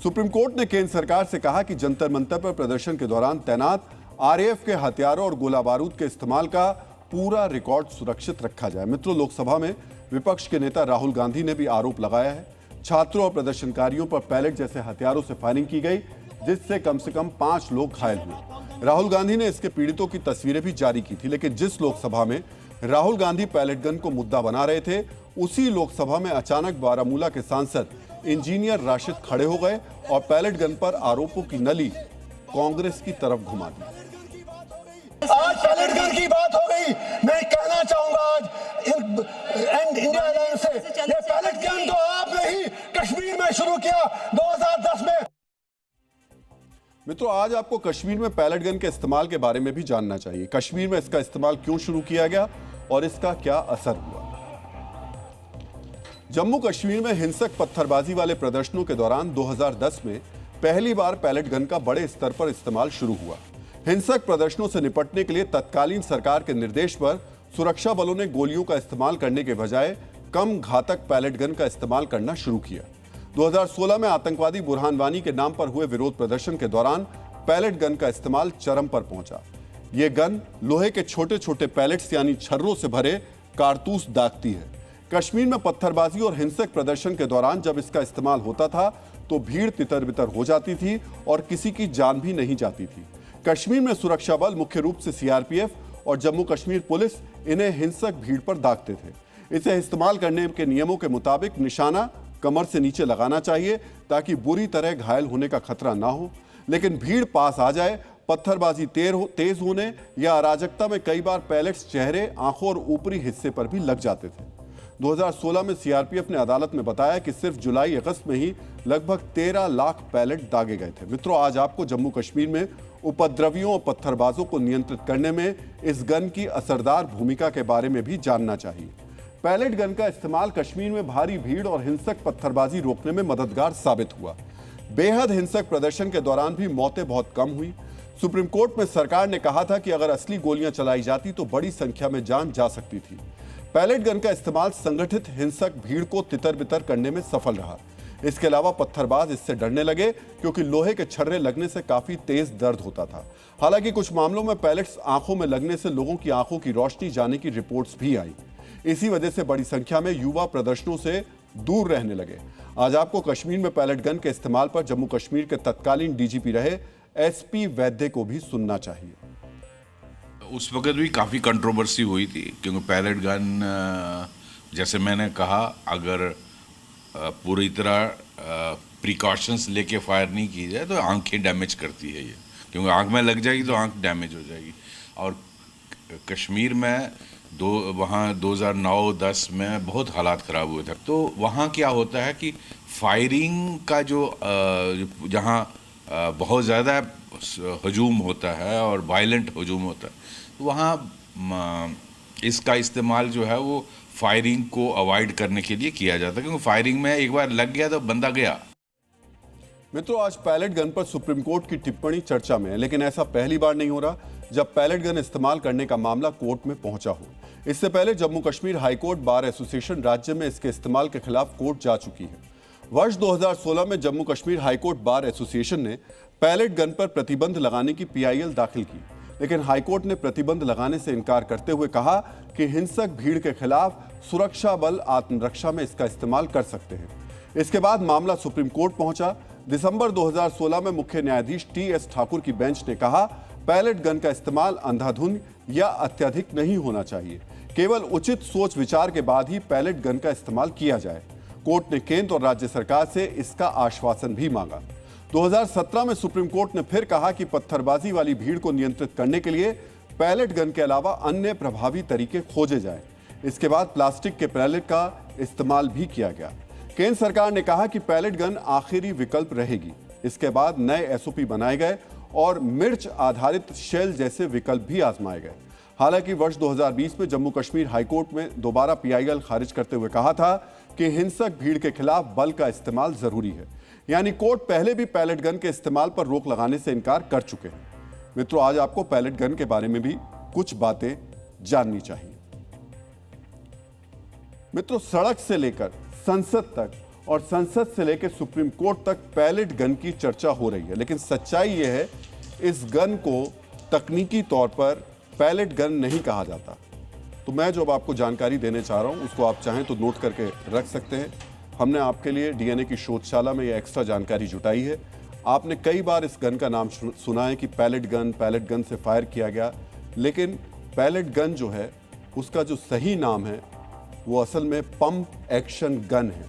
सुप्रीम कोर्ट ने केंद्र सरकार से कहा कि जंतर मंतर पर प्रदर्शन के दौरान तैनात आरएएफ के हथियारों और गोला बारूद के इस्तेमाल का पूरा रिकॉर्ड सुरक्षित रखा जाए। मित्रों, लोकसभा में विपक्ष के नेता राहुल गांधी ने भी आरोप लगाया है, छात्रों और प्रदर्शनकारियों पर पैलेट जैसे हथियारों से फायरिंग की गई, जिससे कम से कम 5 लोग घायल हुए। राहुल गांधी ने इसके पीड़ितों की तस्वीरें भी जारी की थी, लेकिन जिस लोकसभा में राहुल गांधी पैलेट गन को मुद्दा बना रहे थे, उसी लोकसभा में अचानक बारामूला के सांसद इंजीनियर राशिद खड़े हो गए और पैलेट गन पर आरोपों की नली कांग्रेस की तरफ घुमा दी। आज पैलेट गन की बात हो गई, मैं कहना चाहूंगा आज इंडिया अलायंस से, ये पैलेट गन तो आपने ही कश्मीर में शुरू किया 2010 में। मित्रों, आज आपको कश्मीर में पैलेट गन के इस्तेमाल के बारे में भी जानना चाहिए। कश्मीर में इसका इस्तेमाल क्यों शुरू किया गया और इसका क्या असर हुआ। जम्मू कश्मीर में हिंसक पत्थरबाजी वाले प्रदर्शनों के दौरान 2010 में पहली बार पैलेट गन का बड़े स्तर पर इस्तेमाल शुरू हुआ। हिंसक प्रदर्शनों से निपटने के लिए तत्कालीन सरकार के निर्देश पर सुरक्षा बलों ने गोलियों का इस्तेमाल करने के बजाय कम घातक पैलेट गन का इस्तेमाल करना शुरू किया। 2016 में आतंकवादी बुरहान वानी के नाम पर हुए विरोध प्रदर्शन के दौरान पैलेट गन का इस्तेमाल चरम पर पहुंचा। यह गन लोहे के छोटे छोटे पैलेट्स यानी छर्रों से भरे कारतूस दागती है। कश्मीर में पत्थरबाजी और हिंसक प्रदर्शन के दौरान जब इसका इस्तेमाल होता था तो भीड़ तितर बितर हो जाती थी और किसी की जान भी नहीं जाती थी। कश्मीर में सुरक्षा बल, मुख्य रूप से सीआरपीएफ और जम्मू कश्मीर पुलिस, इन्हें हिंसक भीड़ पर दागते थे। इसे इस्तेमाल करने के नियमों के मुताबिक निशाना कमर से नीचे लगाना चाहिए ताकि बुरी तरह घायल होने का खतरा ना हो, लेकिन भीड़ पास आ जाए, पत्थरबाजी तेज होने या अराजकता में कई बार पैलेट्स चेहरे, आंखों और ऊपरी हिस्से पर भी लग जाते थे। 2016 में सीआरपीएफ ने अदालत में बताया कि सिर्फ जुलाई अगस्त में ही लगभग 13 लाख पैलेट दागे गए थे। मित्रों, आज आपको जम्मू कश्मीर में उपद्रवियों और पत्थरबाजों को नियंत्रित करने में इस गन की असरदार भूमिका के बारे में भी जानना चाहिए। पैलेट गन का इस्तेमाल कश्मीर में भारी भीड़ और हिंसक पत्थरबाजी रोकने में मददगार साबित हुआ। बेहद हिंसक प्रदर्शन के दौरान भी मौतें बहुत कम हुई। सुप्रीम कोर्ट में सरकार ने कहा था कि अगर असली गोलियां चलाई जाती तो बड़ी संख्या में जान जा सकती थी। पैलेट गन का इस्तेमाल संगठित हिंसक भीड़ को तितर बितर करने में सफल रहा। इसके अलावा पत्थरबाज इससे डरने लगे क्योंकि लोहे के छर्रे लगने से काफी तेज दर्द होता था। हालांकि कुछ मामलों में पैलेट्स आंखों में लगने से लोगों की आंखों की रोशनी जाने की रिपोर्ट्स भी आई। इसी वजह से बड़ी संख्या में युवा प्रदर्शनों से दूर रहने लगे। आज आपको कश्मीर में पैलेट गन के इस्तेमाल पर जम्मू कश्मीर के तत्कालीन डीजीपी रहे एसपी वैद्य को भी सुनना चाहिए। उस वक्त भी काफ़ी कंट्रोवर्सी हुई थी क्योंकि पैलेट गन, जैसे मैंने कहा, अगर पूरी तरह प्रिकॉशंस लेके फायर नहीं की जाए तो आंखें डैमेज करती है ये, क्योंकि आंख में लग जाएगी तो आंख डैमेज हो जाएगी। और कश्मीर में वहाँ 2009-10 में बहुत हालात ख़राब हुए थे। तो वहाँ क्या होता है कि फायरिंग का जो जहाँ बहुत ज़्यादा हजूम होता है और वायलेंट हजूम होता है, तो वहाँ इसका इस्तेमाल जो है वो फायरिंग को अवॉइड करने के लिए किया जाता है, क्योंकि फायरिंग में एक बार लग गया तो बंदा गया। मित्रों, आज पैलेट गन पर सुप्रीम कोर्ट की टिप्पणी चर्चा में है, लेकिन ऐसा पहली बार नहीं हो रहा जब पैलेट गन इस्तेमाल करने का मामला कोर्ट में पहुंचा हो। इससे पहले Jammu Kashmir high court bar association राज्य में इसके इस्तेमाल के खिलाफ कोर्ट जा चुकी है। वर्ष 2016 में Jammu Kashmir high court bar association ने पैलेट गन पर प्रतिबंध लगाने की पीआईएल दाखिल की, लेकिन हाईकोर्ट ने प्रतिबंध लगाने से इनकार करते हुए कहा कि हिंसक भीड़ के खिलाफ सुरक्षा बल आत्मरक्षा में इसका इस्तेमाल कर सकते हैं। इसके बाद मामला सुप्रीम कोर्ट पहुंचा। दिसंबर 2016 में मुख्य न्यायाधीश टीएस ठाकुर की बेंच ने कहा, पैलेट गन का इस्तेमाल अंधाधुंध या अत्यधिक नहीं होना चाहिए, केवल उचित सोच विचार के बाद ही पैलेट गन का इस्तेमाल किया जाए। कोर्ट ने केंद्र और राज्य सरकार से इसका आश्वासन भी मांगा। 2017 में सुप्रीम कोर्ट ने फिर कहा कि पत्थरबाजी वाली भीड़ को नियंत्रित करने के लिए पैलेट गन के अलावा अन्य प्रभावी तरीके खोजे जाएं। इसके बाद प्लास्टिक के पैलेट का इस्तेमाल भी किया गया। केंद्र सरकार ने कहा कि पैलेट गन आखिरी विकल्प रहेगी। इसके बाद नए एसओपी बनाए गए और मिर्च आधारित शेल जैसे विकल्प भी आजमाए गए। हालांकि वर्ष 2020 में जम्मू कश्मीर हाईकोर्ट में दोबारा पीआईएल खारिज करते हुए कहा था कि हिंसक भीड़ के खिलाफ बल का इस्तेमाल जरूरी है। यानी कोर्ट पहले भी पैलेट गन के इस्तेमाल पर रोक लगाने से इनकार कर चुके हैं। मित्रों, आज आपको पैलेट गन के बारे में भी कुछ बातें जाननी चाहिए। मित्रों, सड़क से लेकर संसद तक और संसद से लेकर सुप्रीम कोर्ट तक पैलेट गन की चर्चा हो रही है, लेकिन सच्चाई यह है इस गन को तकनीकी तौर पर पैलेट गन नहीं कहा जाता। तो मैं जो अब आपको जानकारी देने चाह रहा हूं उसको आप चाहें तो नोट करके रख सकते हैं। हमने आपके लिए डीएनए की शोधशाला में ये एक्स्ट्रा जानकारी जुटाई है। आपने कई बार इस गन का नाम सुना है कि पैलेट गन से फायर किया गया, लेकिन पैलेट गन जो है उसका जो सही नाम है वो असल में पंप एक्शन गन है,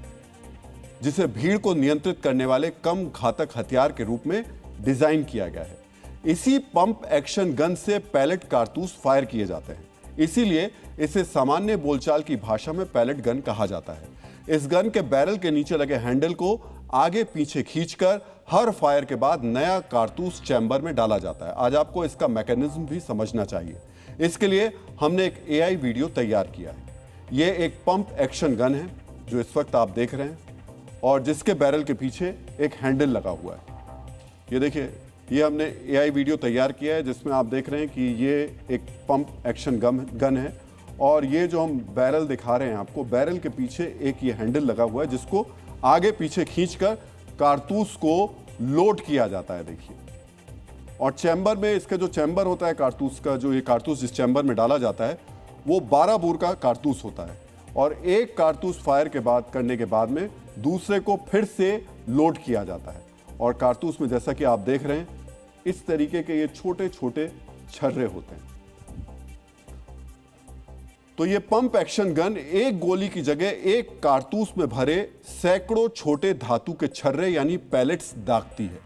जिसे भीड़ को नियंत्रित करने वाले कम घातक हथियार के रूप में डिजाइन किया गया है। इसी पंप एक्शन गन से पैलेट कारतूस फायर किए जाते हैं, इसीलिए इसे सामान्य बोलचाल की भाषा में पैलेट गन कहा जाता है। इस गन के बैरल के नीचे लगे हैंडल को आगे पीछे खींचकर हर फायर के बाद नया कारतूस चैम्बर में डाला जाता है। आज आपको इसका मैकेनिज्म भी समझना चाहिए। इसके लिए हमने एक एआई वीडियो तैयार किया है। यह एक पंप एक्शन गन है जो इस वक्त आप देख रहे हैं और जिसके बैरल के पीछे एक हैंडल लगा हुआ है। ये देखिए, ये हमने एआई वीडियो तैयार किया है जिसमें आप देख रहे हैं कि ये एक पंप एक्शन गन है और ये जो हम बैरल दिखा रहे हैं आपको, बैरल के पीछे एक ये हैंडल लगा हुआ है जिसको आगे पीछे खींचकर कारतूस को लोड किया जाता है। देखिए, और चैम्बर में इसका जो चैम्बर होता है कारतूस का, जो ये कारतूस जिस चैम्बर में डाला जाता है वो 12 बोर का कारतूस होता है और एक कारतूस फायर के बाद करने के बाद में दूसरे को फिर से लोड किया जाता है और कारतूस में जैसा कि आप देख रहे हैं इस तरीके के ये छोटे छोटे छर्रे होते हैं। तो ये पंप एक्शन गन एक गोली की जगह एक कारतूस में भरे सैकड़ों छोटे धातु के छर्रे यानी पैलेट्स दागती है।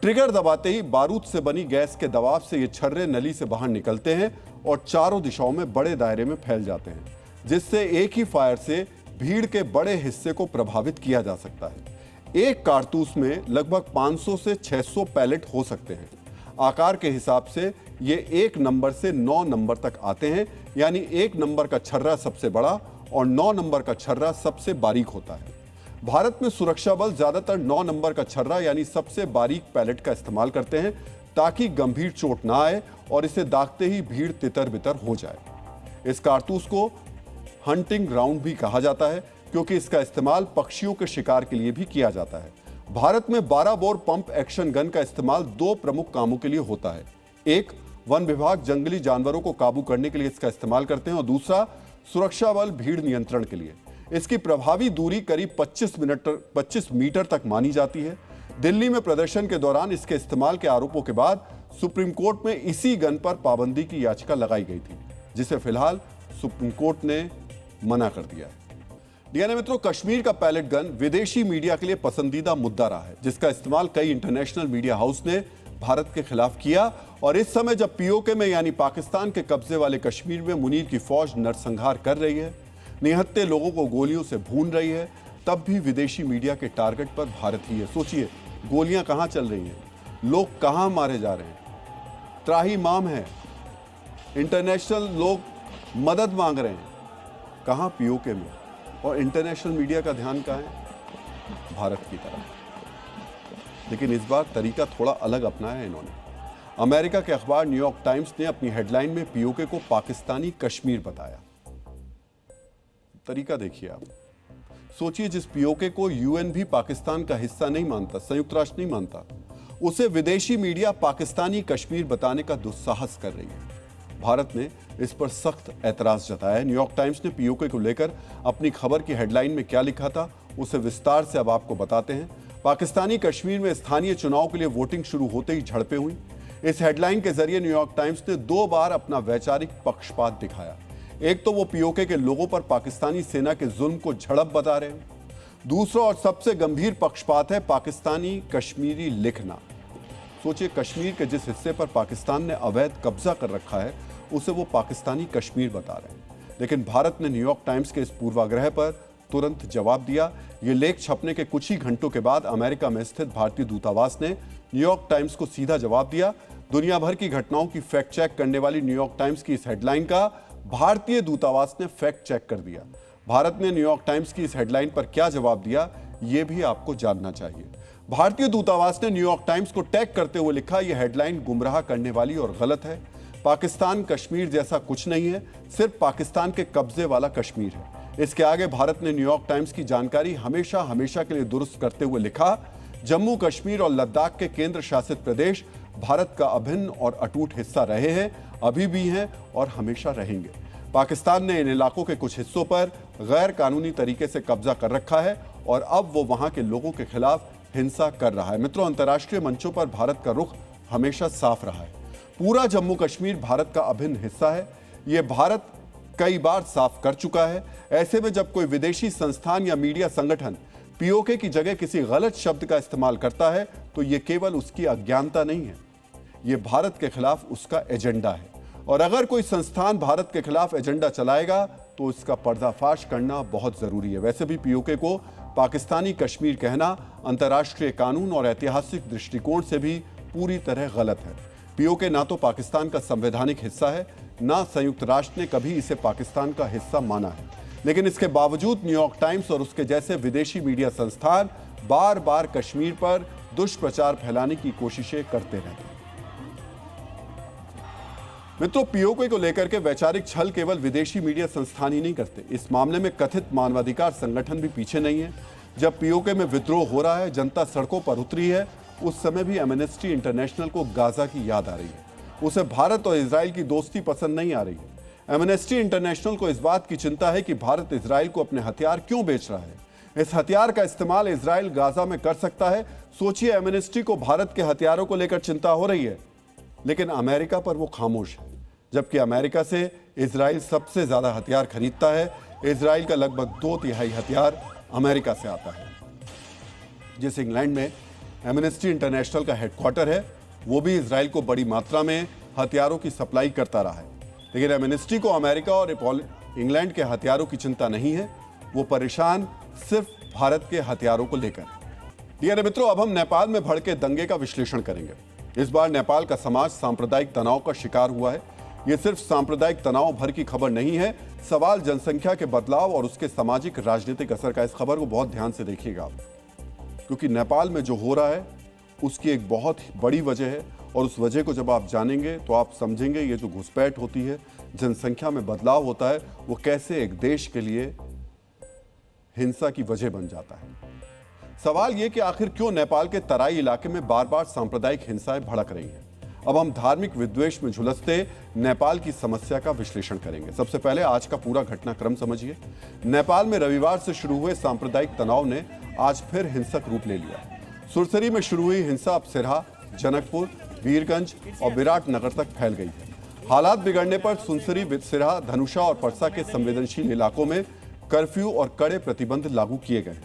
ट्रिगर दबाते ही बारूद से बनी गैस के दबाव से ये छर्रे नली से बाहर निकलते हैं और चारों दिशाओं में बड़े दायरे में फैल जाते हैं, जिससे एक ही फायर से भीड़ के बड़े हिस्से को प्रभावित किया जा सकता है। एक कारतूस में लगभग 500 से 600 पैलेट हो सकते हैं। आकार के हिसाब से ये 1 नंबर से 9 नंबर तक आते हैं, यानी 1 नंबर का छर्रा सबसे बड़ा और 9 नंबर का छर्रा सबसे बारीक होता है। भारत में सुरक्षा बल ज्यादातर 9 नंबर का छर्रा यानी सबसे बारीक पैलेट का इस्तेमाल करते हैं ताकि गंभीर चोट ना आए और इसे दागते ही भीड़ तितर बितर हो जाए। इस कारतूस को हंटिंग ग्राउंड भी कहा जाता है क्योंकि इसका इस्तेमाल पक्षियों के शिकार के लिए भी किया जाता है। भारत में 12 बोर पंप एक्शन गन का इस्तेमाल 2 प्रमुख कामों के लिए होता है। एक, वन विभाग जंगली जानवरों को काबू करने के लिए इसका इस्तेमाल करते हैं और दूसरा, सुरक्षा बल भीड़ नियंत्रण के लिए। इसकी प्रभावी दूरी करीब 25 मीटर तक मानी जाती है। दिल्ली में प्रदर्शन के दौरान इसके इस्तेमाल के आरोपों के बाद सुप्रीम कोर्ट में इसी गन पर पाबंदी की याचिका लगाई गई थी, जिसे फिलहाल सुप्रीम कोर्ट ने मना कर दिया है। डीएनए मित्रों, कश्मीर का पैलेट गन विदेशी मीडिया के लिए पसंदीदा मुद्दा रहा है, जिसका इस्तेमाल कई इंटरनेशनल मीडिया हाउस ने भारत के खिलाफ किया। और इस समय जब पीओके में यानी पाकिस्तान के कब्जे वाले कश्मीर में मुनीर की फौज नरसंहार कर रही है, निहत्थे लोगों को गोलियों से भून रही है, तब भी विदेशी मीडिया के टारगेट पर भारत ही है। सोचिए, गोलियां कहां चल रही हैं, लोग कहां मारे जा रहे हैं, त्राही-माम है, इंटरनेशनल लोग मदद मांग रहे हैं, कहां पीओके में, और इंटरनेशनल मीडिया का ध्यान कहां है, भारत की तरफ। लेकिन इस बार तरीका थोड़ा अलग अपनाया है इन्होंने। अमेरिका के अखबार न्यूयॉर्क टाइम्स ने अपनी हेडलाइन में पीओके को पाकिस्तानी कश्मीर बताया। तरीका देखिए आप। सोचिए, जिस पीओके को यूएन भी पाकिस्तान का हिस्सा नहीं मानता, संयुक्त राष्ट्र नहीं मानता, उसे विदेशी मीडिया पाकिस्तानी कश्मीर बताने का दुस्साहस कर रही है। भारत ने इस पर सख्त ऐतराज जताया है। न्यूयॉर्क टाइम्स ने पीओके को लेकर अपनी खबर की हेडलाइन में क्या लिखा था, उसे विस्तार से अब आपको बताते हैं। पाकिस्तानी कश्मीर में स्थानीय चुनाव के लिए वोटिंग शुरू होते ही झड़पें हुई। इस हेडलाइन के जरिए न्यूयॉर्क टाइम्स ने 2 बार अपना वैचारिक पक्षपात दिखाया। एक तो वो पीओके के लोगों पर पाकिस्तानी सेना के जुल्म को झड़प बता रहे हैं। दूसरा और सबसे गंभीर पक्षपात है पाकिस्तानी कश्मीरी लिखना। सोचिए, कश्मीर के जिस हिस्से पर पाकिस्तान ने अवैध कब्जा कर रखा है उसे वो पाकिस्तानी कश्मीर बता रहे हैं। लेकिन भारत ने न्यूयॉर्क टाइम्स के इस पूर्वाग्रह पर तुरंत जवाब दिया। ये लेख छपने के कुछ ही घंटों के बाद अमेरिका में स्थित भारतीय दूतावास ने न्यूयॉर्क टाइम्स को सीधा जवाब दिया। दुनिया भर की घटनाओं की फैक्ट चेक करने वाली न्यूयॉर्क टाइम्स की इस हेडलाइन का भारतीय दूतावास ने फैक्ट चेक कर दिया। भारत ने न्यूयॉर्क टाइम्स की इस हेडलाइन पर क्या जवाब दिया, यह भी आपको जानना चाहिए। भारतीय दूतावास ने न्यूयॉर्क टाइम्स को टैग करते हुए लिखा, यह हेडलाइन गुमराह करने वाली और गलत है। पाकिस्तान कश्मीर जैसा कुछ नहीं है, सिर्फ पाकिस्तान के कब्जे वाला कश्मीर है। इसके आगे भारत ने न्यूयॉर्क टाइम्स की जानकारी हमेशा हमेशा के लिए दुरुस्त करते हुए लिखा, जम्मू कश्मीर और लद्दाख के केंद्र शासित प्रदेश भारत का अभिन्न और अटूट हिस्सा रहे हैं, अभी भी हैं और हमेशा रहेंगे। पाकिस्तान ने इन इलाकों के कुछ हिस्सों पर गैर कानूनी तरीके से कब्जा कर रखा है और अब वो वहां के लोगों के खिलाफ हिंसा कर रहा है। मित्रों, अंतर्राष्ट्रीय मंचों पर भारत का रुख हमेशा साफ रहा है। पूरा जम्मू कश्मीर भारत का अभिन्न हिस्सा है। ये भारत कई बार साफ कर चुका है। ऐसे में जब कोई विदेशी संस्थान या मीडिया संगठन पीओके की जगह किसी गलत शब्द का इस्तेमाल करता है तो ये केवल उसकी अज्ञानता नहीं है, ये भारत के खिलाफ उसका एजेंडा है। और अगर कोई संस्थान भारत के खिलाफ एजेंडा चलाएगा तो इसका पर्दाफाश करना बहुत जरूरी है। वैसे भी पीओके को पाकिस्तानी कश्मीर कहना अंतर्राष्ट्रीय कानून और ऐतिहासिक दृष्टिकोण से भी पूरी तरह गलत है। पीओके ना तो पाकिस्तान का संवैधानिक हिस्सा है, ना संयुक्त राष्ट्र ने कभी इसे पाकिस्तान का हिस्सा माना है। लेकिन इसके बावजूद न्यूयॉर्क टाइम्स और उसके जैसे विदेशी मीडिया संस्थान बार बार कश्मीर पर दुष्प्रचार फैलाने की कोशिशें करते रहते हैं। मित्रों, पीओके को लेकर के वैचारिक छल केवल विदेशी मीडिया संस्थान ही नहीं करते। इस मामले में कथित मानवाधिकार संगठन भी पीछे नहीं है। जब पीओके में विद्रोह हो रहा है, जनता सड़कों पर उतरी है, उस समय भी एमनेस्टी इंटरनेशनल को गाजा की याद आ रही है। उसे भारत और इजराइल की दोस्ती पसंद नहीं आ रही है। एमनेस्टी इंटरनेशनल को इस बात की चिंता है कि भारत इजराइल को अपने हथियार क्यों बेच रहा है। इस हथियार का इस्तेमाल इजराइल गाजा में कर सकता है। सोचिए, एमनेस्टी को भारत के हथियारों को लेकर चिंता हो रही है, लेकिन अमेरिका पर वो खामोश है। जबकि अमेरिका से इजराइल सबसे ज्यादा हथियार खरीदता है। इजराइल का लगभग 2/3 हथियार अमेरिका से आता है। जिस इंग्लैंड में एमनेस्टी इंटरनेशनल का हेडक्वार्टर है, वो भी इजराइल को बड़ी मात्रा में हथियारों की सप्लाई करता रहा है। लेकिन एमनेस्टी को अमेरिका और इंग्लैंड के हथियारों की चिंता नहीं है। वो परेशान सिर्फ भारत के हथियारों को लेकर। डियर मित्रों, अब हम नेपाल में भड़के दंगे का विश्लेषण करेंगे। इस बार नेपाल का समाज सांप्रदायिक तनाव का शिकार हुआ है। ये सिर्फ सांप्रदायिक तनाव भर की खबर नहीं है, सवाल जनसंख्या के बदलाव और उसके सामाजिक राजनीतिक असर का। इस खबर को बहुत ध्यान से देखिएगा आप, क्योंकि नेपाल में जो हो रहा है उसकी एक बहुत बड़ी वजह है और उस वजह को जब आप जानेंगे तो आप समझेंगे ये जो घुसपैठ होती है, जनसंख्या में बदलाव होता है, वो कैसे एक देश के लिए हिंसा की वजह बन जाता है। सवाल ये कि आखिर क्यों नेपाल के तराई इलाके में बार बार सांप्रदायिक हिंसाएं भड़क रही हैं। अब हम धार्मिक विद्वेष में झुलसते नेपाल की समस्या का विश्लेषण करेंगे। सबसे पहले आज का पूरा घटनाक्रम समझिए। नेपाल में रविवार से शुरू हुए सांप्रदायिक तनाव ने आज फिर हिंसक रूप ले लिया। सुरसरी में शुरू हुई हिंसा अब सिरहा, जनकपुर, वीरगंज और विराटनगर तक फैल गई है। हालात बिगड़ने पर सुनसरी, सिरहा, धनुषा और परसा के संवेदनशील इलाकों में कर्फ्यू और कड़े प्रतिबंध लागू किए गए।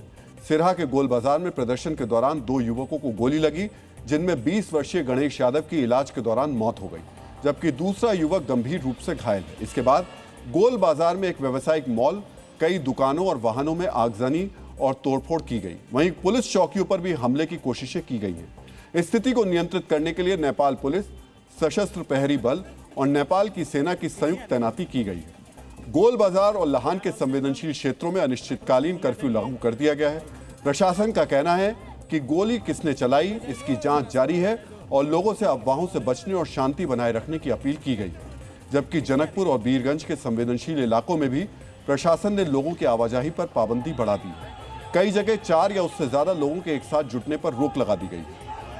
सिरहा के गोल बाजार में प्रदर्शन के दौरान 2 युवकों को गोली लगी, जिनमें 20 वर्षीय गणेश यादव की इलाज के दौरान मौत हो गई, जबकि दूसरा युवक गंभीर रूप से घायल है। इसके बाद गोल बाजार में एक व्यावसायिक मॉल, कई दुकानों और वाहनों में आगजनी और तोड़फोड़ की गई। वहीं पुलिस चौकियों पर भी हमले की कोशिशें की गई हैं। स्थिति को नियंत्रित करने के लिए नेपाल पुलिस, सशस्त्र प्रहरी बल और नेपाल की सेना की संयुक्त तैनाती की गई है। गोल बाजार और लाहान के संवेदनशील क्षेत्रों में अनिश्चितकालीन कर्फ्यू लागू कर दिया गया है। प्रशासन का कहना है कि गोली किसने चलाई, इसकी जांच जारी है और लोगों से अफवाहों से बचने और शांति बनाए रखने की अपील की गई है। जबकि जनकपुर और वीरगंज के संवेदनशील इलाकों में भी प्रशासन ने लोगों की आवाजाही पर पाबंदी बढ़ा दी है। कई जगह 4 या उससे ज्यादा लोगों के एक साथ जुटने पर रोक लगा दी गई।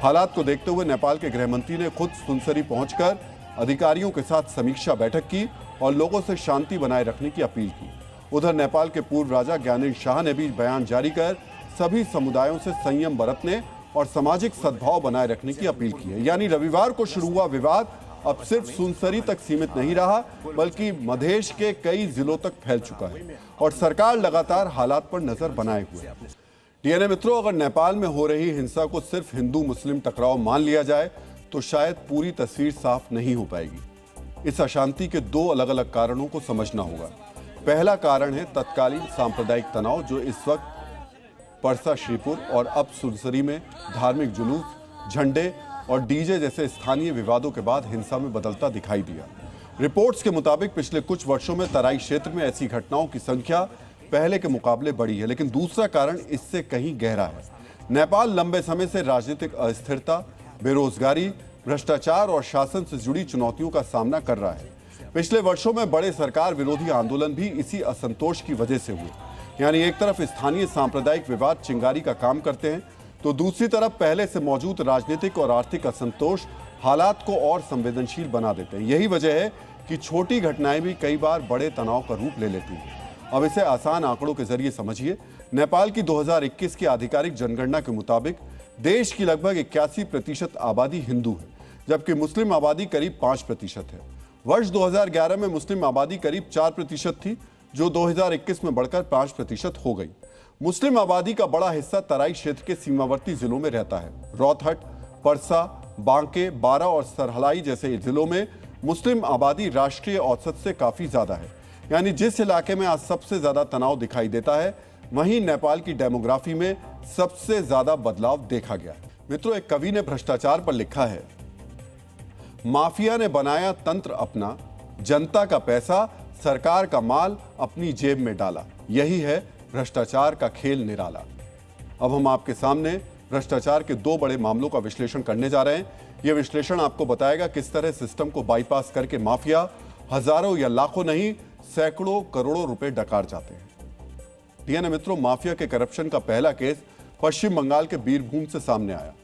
हालात को देखते हुए नेपाल के गृह मंत्री ने खुद सुनसरी पहुंचकर अधिकारियों के साथ समीक्षा बैठक की और लोगों से शांति बनाए रखने की अपील की। उधर नेपाल के पूर्व राजा ज्ञानेन्द्र शाह ने भी बयान जारी कर सभी समुदायों से संयम बरतने और सामाजिक सद्भाव बनाए रखने की अपील की है। यानी रविवार को शुरू हुआ विवाद अब सिर्फ सुनसरी तक सीमित नहीं रहा, बल्कि मधेश के कई जिलों तक फैल चुका है और सरकार लगातार हालात पर नजर बनाए हुए है। डीएनए मित्रों, अगर नेपाल में हो रही हिंसा को सिर्फ हिंदू मुस्लिम टकराव मान लिया जाए तो शायद पूरी तस्वीर साफ नहीं हो पाएगी। इस अशांति के 2 अलग अलग कारणों को समझना होगा। पहला कारण है तत्कालीन सांप्रदायिक तनाव, जो इस वक्त परसा श्रीपुर और अब सुनसरी में धार्मिक जुलूस, झंडे और डीजे जैसे स्थानीय विवादों के बाद हिंसा में बदलता दिखाई दिया। रिपोर्ट्स के मुताबिक पिछले कुछ वर्षों में तराई क्षेत्र में ऐसी घटनाओं की संख्या पहले के मुकाबले बढ़ी है, लेकिन दूसरा कारण इससे कहीं गहरा है। नेपाल लंबे समय से राजनीतिक अस्थिरता, बेरोजगारी, भ्रष्टाचार और शासन से जुड़ी चुनौतियों का सामना कर रहा है। पिछले वर्षों में बड़े सरकार विरोधी आंदोलन भी इसी असंतोष की वजह से हुए। यानी एक तरफ स्थानीय सांप्रदायिक विवाद चिंगारी का काम करते हैं, तो दूसरी तरफ पहले से मौजूद राजनीतिक और आर्थिक असंतोष हालात को और संवेदनशील बना देते हैं। यही वजह है कि छोटी घटनाएं भी कई बार बड़े तनाव का रूप ले लेती हैं। अब इसे आसान आंकड़ों के जरिए समझिए। नेपाल की 2021 की आधिकारिक जनगणना के मुताबिक देश की लगभग 81% आबादी हिंदू है, जबकि मुस्लिम आबादी करीब 5% है। वर्ष 2011 में मुस्लिम आबादी करीब 4% थी, जो 2021 में बढ़कर 5% हो गई। मुस्लिम आबादी का बड़ा हिस्सा तराई क्षेत्र के सीमावर्ती जिलों में रहता है। रौतहट, परसा, बांके, बारा और सरहलाई जैसे जिलों में मुस्लिम आबादी राष्ट्रीय औसत से काफी ज्यादा है। यानी जिस इलाके में आज सबसे ज्यादा तनाव दिखाई देता है, वहीं नेपाल की डेमोग्राफी में सबसे ज्यादा बदलाव देखा गया। मित्रों, एक कवि ने भ्रष्टाचार पर लिखा है, माफिया ने बनाया तंत्र अपना, जनता का पैसा सरकार का माल अपनी जेब में डाला, यही है भ्रष्टाचार का खेल निराला। अब हम आपके सामने भ्रष्टाचार के 2 बड़े मामलों का विश्लेषण करने जा रहे हैं। यह विश्लेषण आपको बताएगा किस तरह सिस्टम को बाईपास करके माफिया हजारों या लाखों नहीं, सैकड़ों करोड़ों रुपए डकार जाते हैं। डीएनए मित्रों, माफिया के करप्शन का पहला केस पश्चिम बंगाल के बीरभूम से सामने आया।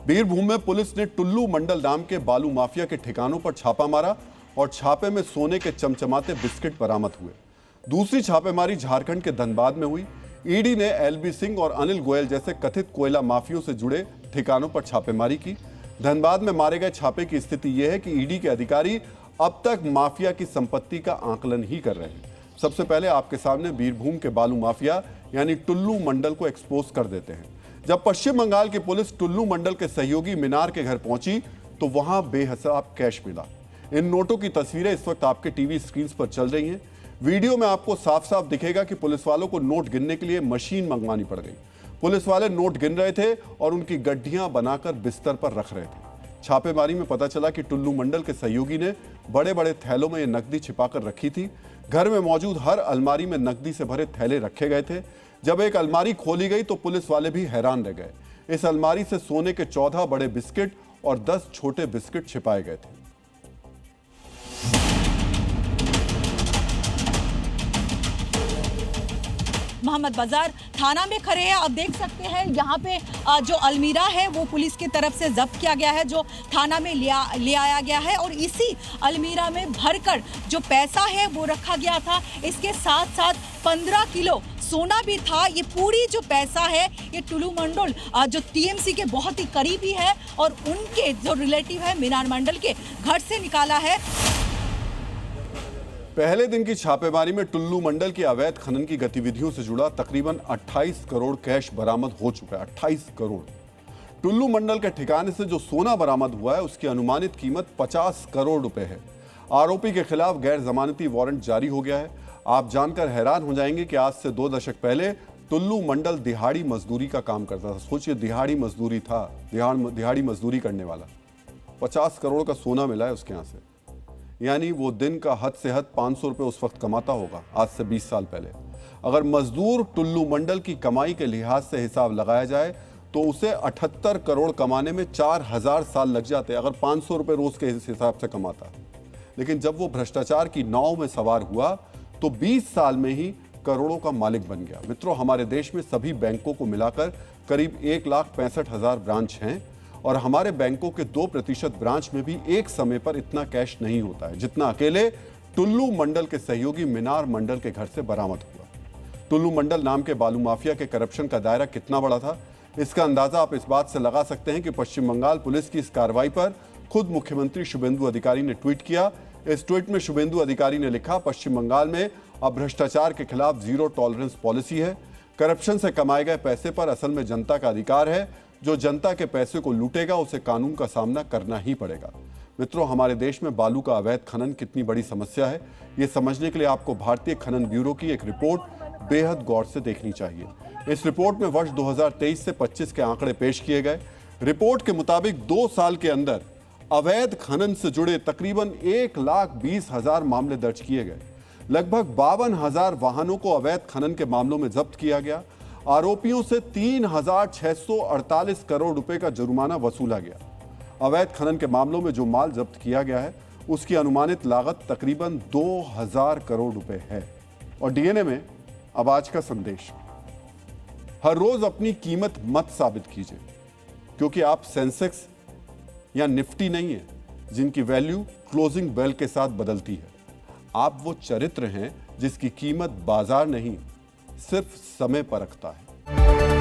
बीरभूम में पुलिस ने टुल्लू मंडल नाम के बालू माफिया के ठिकानों पर छापा मारा और छापे में सोने के चमचमाते बिस्किट बरामद हुए। दूसरी छापेमारी झारखंड के धनबाद में हुई। ईडी ने एलबी सिंह और अनिल गोयल जैसे कथित कोयला माफियों से जुड़े ठिकानों पर छापेमारी की। धनबाद में मारे गए छापे की स्थिति यह है कि ईडी के अधिकारी अब तक माफिया की संपत्ति का आकलन ही कर रहे हैं। सबसे पहले आपके सामने बीरभूम के बालू माफिया यानी टुल्लू मंडल को एक्सपोज कर देते हैं। जब पश्चिम बंगाल की पुलिस टुल्लू मंडल के सहयोगी मीनार के घर पहुंची तो वहां बेहिसाब कैश मिला। इन नोटों की तस्वीरें इस वक्त आपके टीवी स्क्रीन पर चल रही हैं। वीडियो में आपको साफ साफ दिखेगा कि पुलिस वालों को नोट गिनने के लिए मशीन मंगवानी पड़ गई। पुलिस वाले नोट गिन रहे थे और उनकी गड्ढियां बनाकर बिस्तर पर रख रहे थे। छापेमारी में पता चला कि टुल्लू मंडल के सहयोगी ने बड़े बड़े थैलों में ये नकदी छिपाकर रखी थी। घर में मौजूद हर अलमारी में नकदी से भरे थैले रखे गए थे। जब एक अलमारी खोली गई तो पुलिस वाले भी हैरान रह गए। इस अलमारी से सोने के 14 बड़े बिस्किट और 10 छोटे बिस्किट छिपाए गए थे। मोहम्मद बाजार थाना में खड़े हैं। अब देख सकते हैं यहाँ पे जो अलमीरा है वो पुलिस की तरफ से जब्त किया गया है, जो थाना में ले आया गया है और इसी अलमीरा में भरकर जो पैसा है वो रखा गया था। इसके साथ साथ 15 किलो सोना भी था। ये पूरी जो पैसा है ये टुल्लू मंडल जो टीएमसी के बहुत ही करीबी है और उनके जो रिलेटिव है मीनार मंडल के घर से निकाला है। पहले दिन की छापेमारी में टुल्लू मंडल की अवैध खनन की गतिविधियों से जुड़ा तकरीबन 28 करोड़ कैश बरामद हो चुका है। 28 करोड़। टुल्लू मंडल के ठिकाने से जो सोना बरामद हुआ है उसकी अनुमानित कीमत 50 करोड़ रुपए है। आरोपी के खिलाफ गैर जमानती वारंट जारी हो गया है। आप जानकर हैरान हो जाएंगे कि आज से 2 दशक पहले टुल्लू मंडल दिहाड़ी मजदूरी का काम करता था। सोचिए, दिहाड़ी मजदूरी था, दिहाड़ी मजदूरी करने वाला। 50 करोड़ का सोना मिला है उसके यहाँ से। यानी वो दिन का हद से हद 500 रुपये उस वक्त कमाता होगा, आज से 20 साल पहले। अगर मजदूर टुल्लू मंडल की कमाई के लिहाज से हिसाब लगाया जाए तो उसे 78 करोड़ कमाने में 4000 साल लग जाते अगर 500 रुपये रोज के हिसाब से कमाता। लेकिन जब वो भ्रष्टाचार की नाव में सवार हुआ तो 20 साल में ही करोड़ों का मालिक बन गया। मित्रों, हमारे देश में सभी बैंकों को मिलाकर करीब 1,65,000 ब्रांच हैं और हमारे बैंकों के 2% ब्रांच में भी एक समय पर इतना कैश नहीं होता है जितना अकेले टुल्लू मंडल के सहयोगी मीनार मंडल के घर से बरामद हुआ। टुल्लू मंडल नाम के बालू माफिया के करप्शन का दायरा कितना बड़ा था, इसका अंदाजा आप इस बात से लगा सकते हैं कि पश्चिम बंगाल पुलिस की इस कार्रवाई पर खुद मुख्यमंत्री शुभेंदु अधिकारी ने ट्वीट किया। इस ट्वीट में शुभेंदु अधिकारी ने लिखा, पश्चिम बंगाल में अब भ्रष्टाचार के खिलाफ जीरो टॉलरेंस पॉलिसी है। करप्शन से कमाए गए पैसे पर असल में जनता का अधिकार है। जो जनता के पैसे को लूटेगा उसे कानून का सामना करना ही पड़ेगा। मित्रों, हमारे देश में बालू का अवैध खनन कितनी बड़ी समस्या है, ये समझने के लिए आपको भारतीय खनन ब्यूरो की एक रिपोर्ट बेहद गौर से देखनी चाहिए। इस रिपोर्ट में वर्ष 2023 से 25 के आंकड़े पेश किए गए। रिपोर्ट के मुताबिक 2 साल के अंदर अवैध खनन से जुड़े तकरीबन 1,20,000 मामले दर्ज किए गए। लगभग 52,000 वाहनों को अवैध खनन के मामलों में जब्त किया गया। आरोपियों से 3,648 करोड़ रुपए का जुर्माना वसूला गया। अवैध खनन के मामलों में जो माल जब्त किया गया है उसकी अनुमानित लागत तकरीबन 2,000 करोड़ रुपए है। और डीएनए में अब आज का संदेश, हर रोज अपनी कीमत मत साबित कीजिए, क्योंकि आप सेंसेक्स या निफ्टी नहीं है जिनकी वैल्यू क्लोजिंग बेल के साथ बदलती है। आप वो चरित्र हैं जिसकी कीमत बाजार नहीं सिर्फ समय पर रखता है।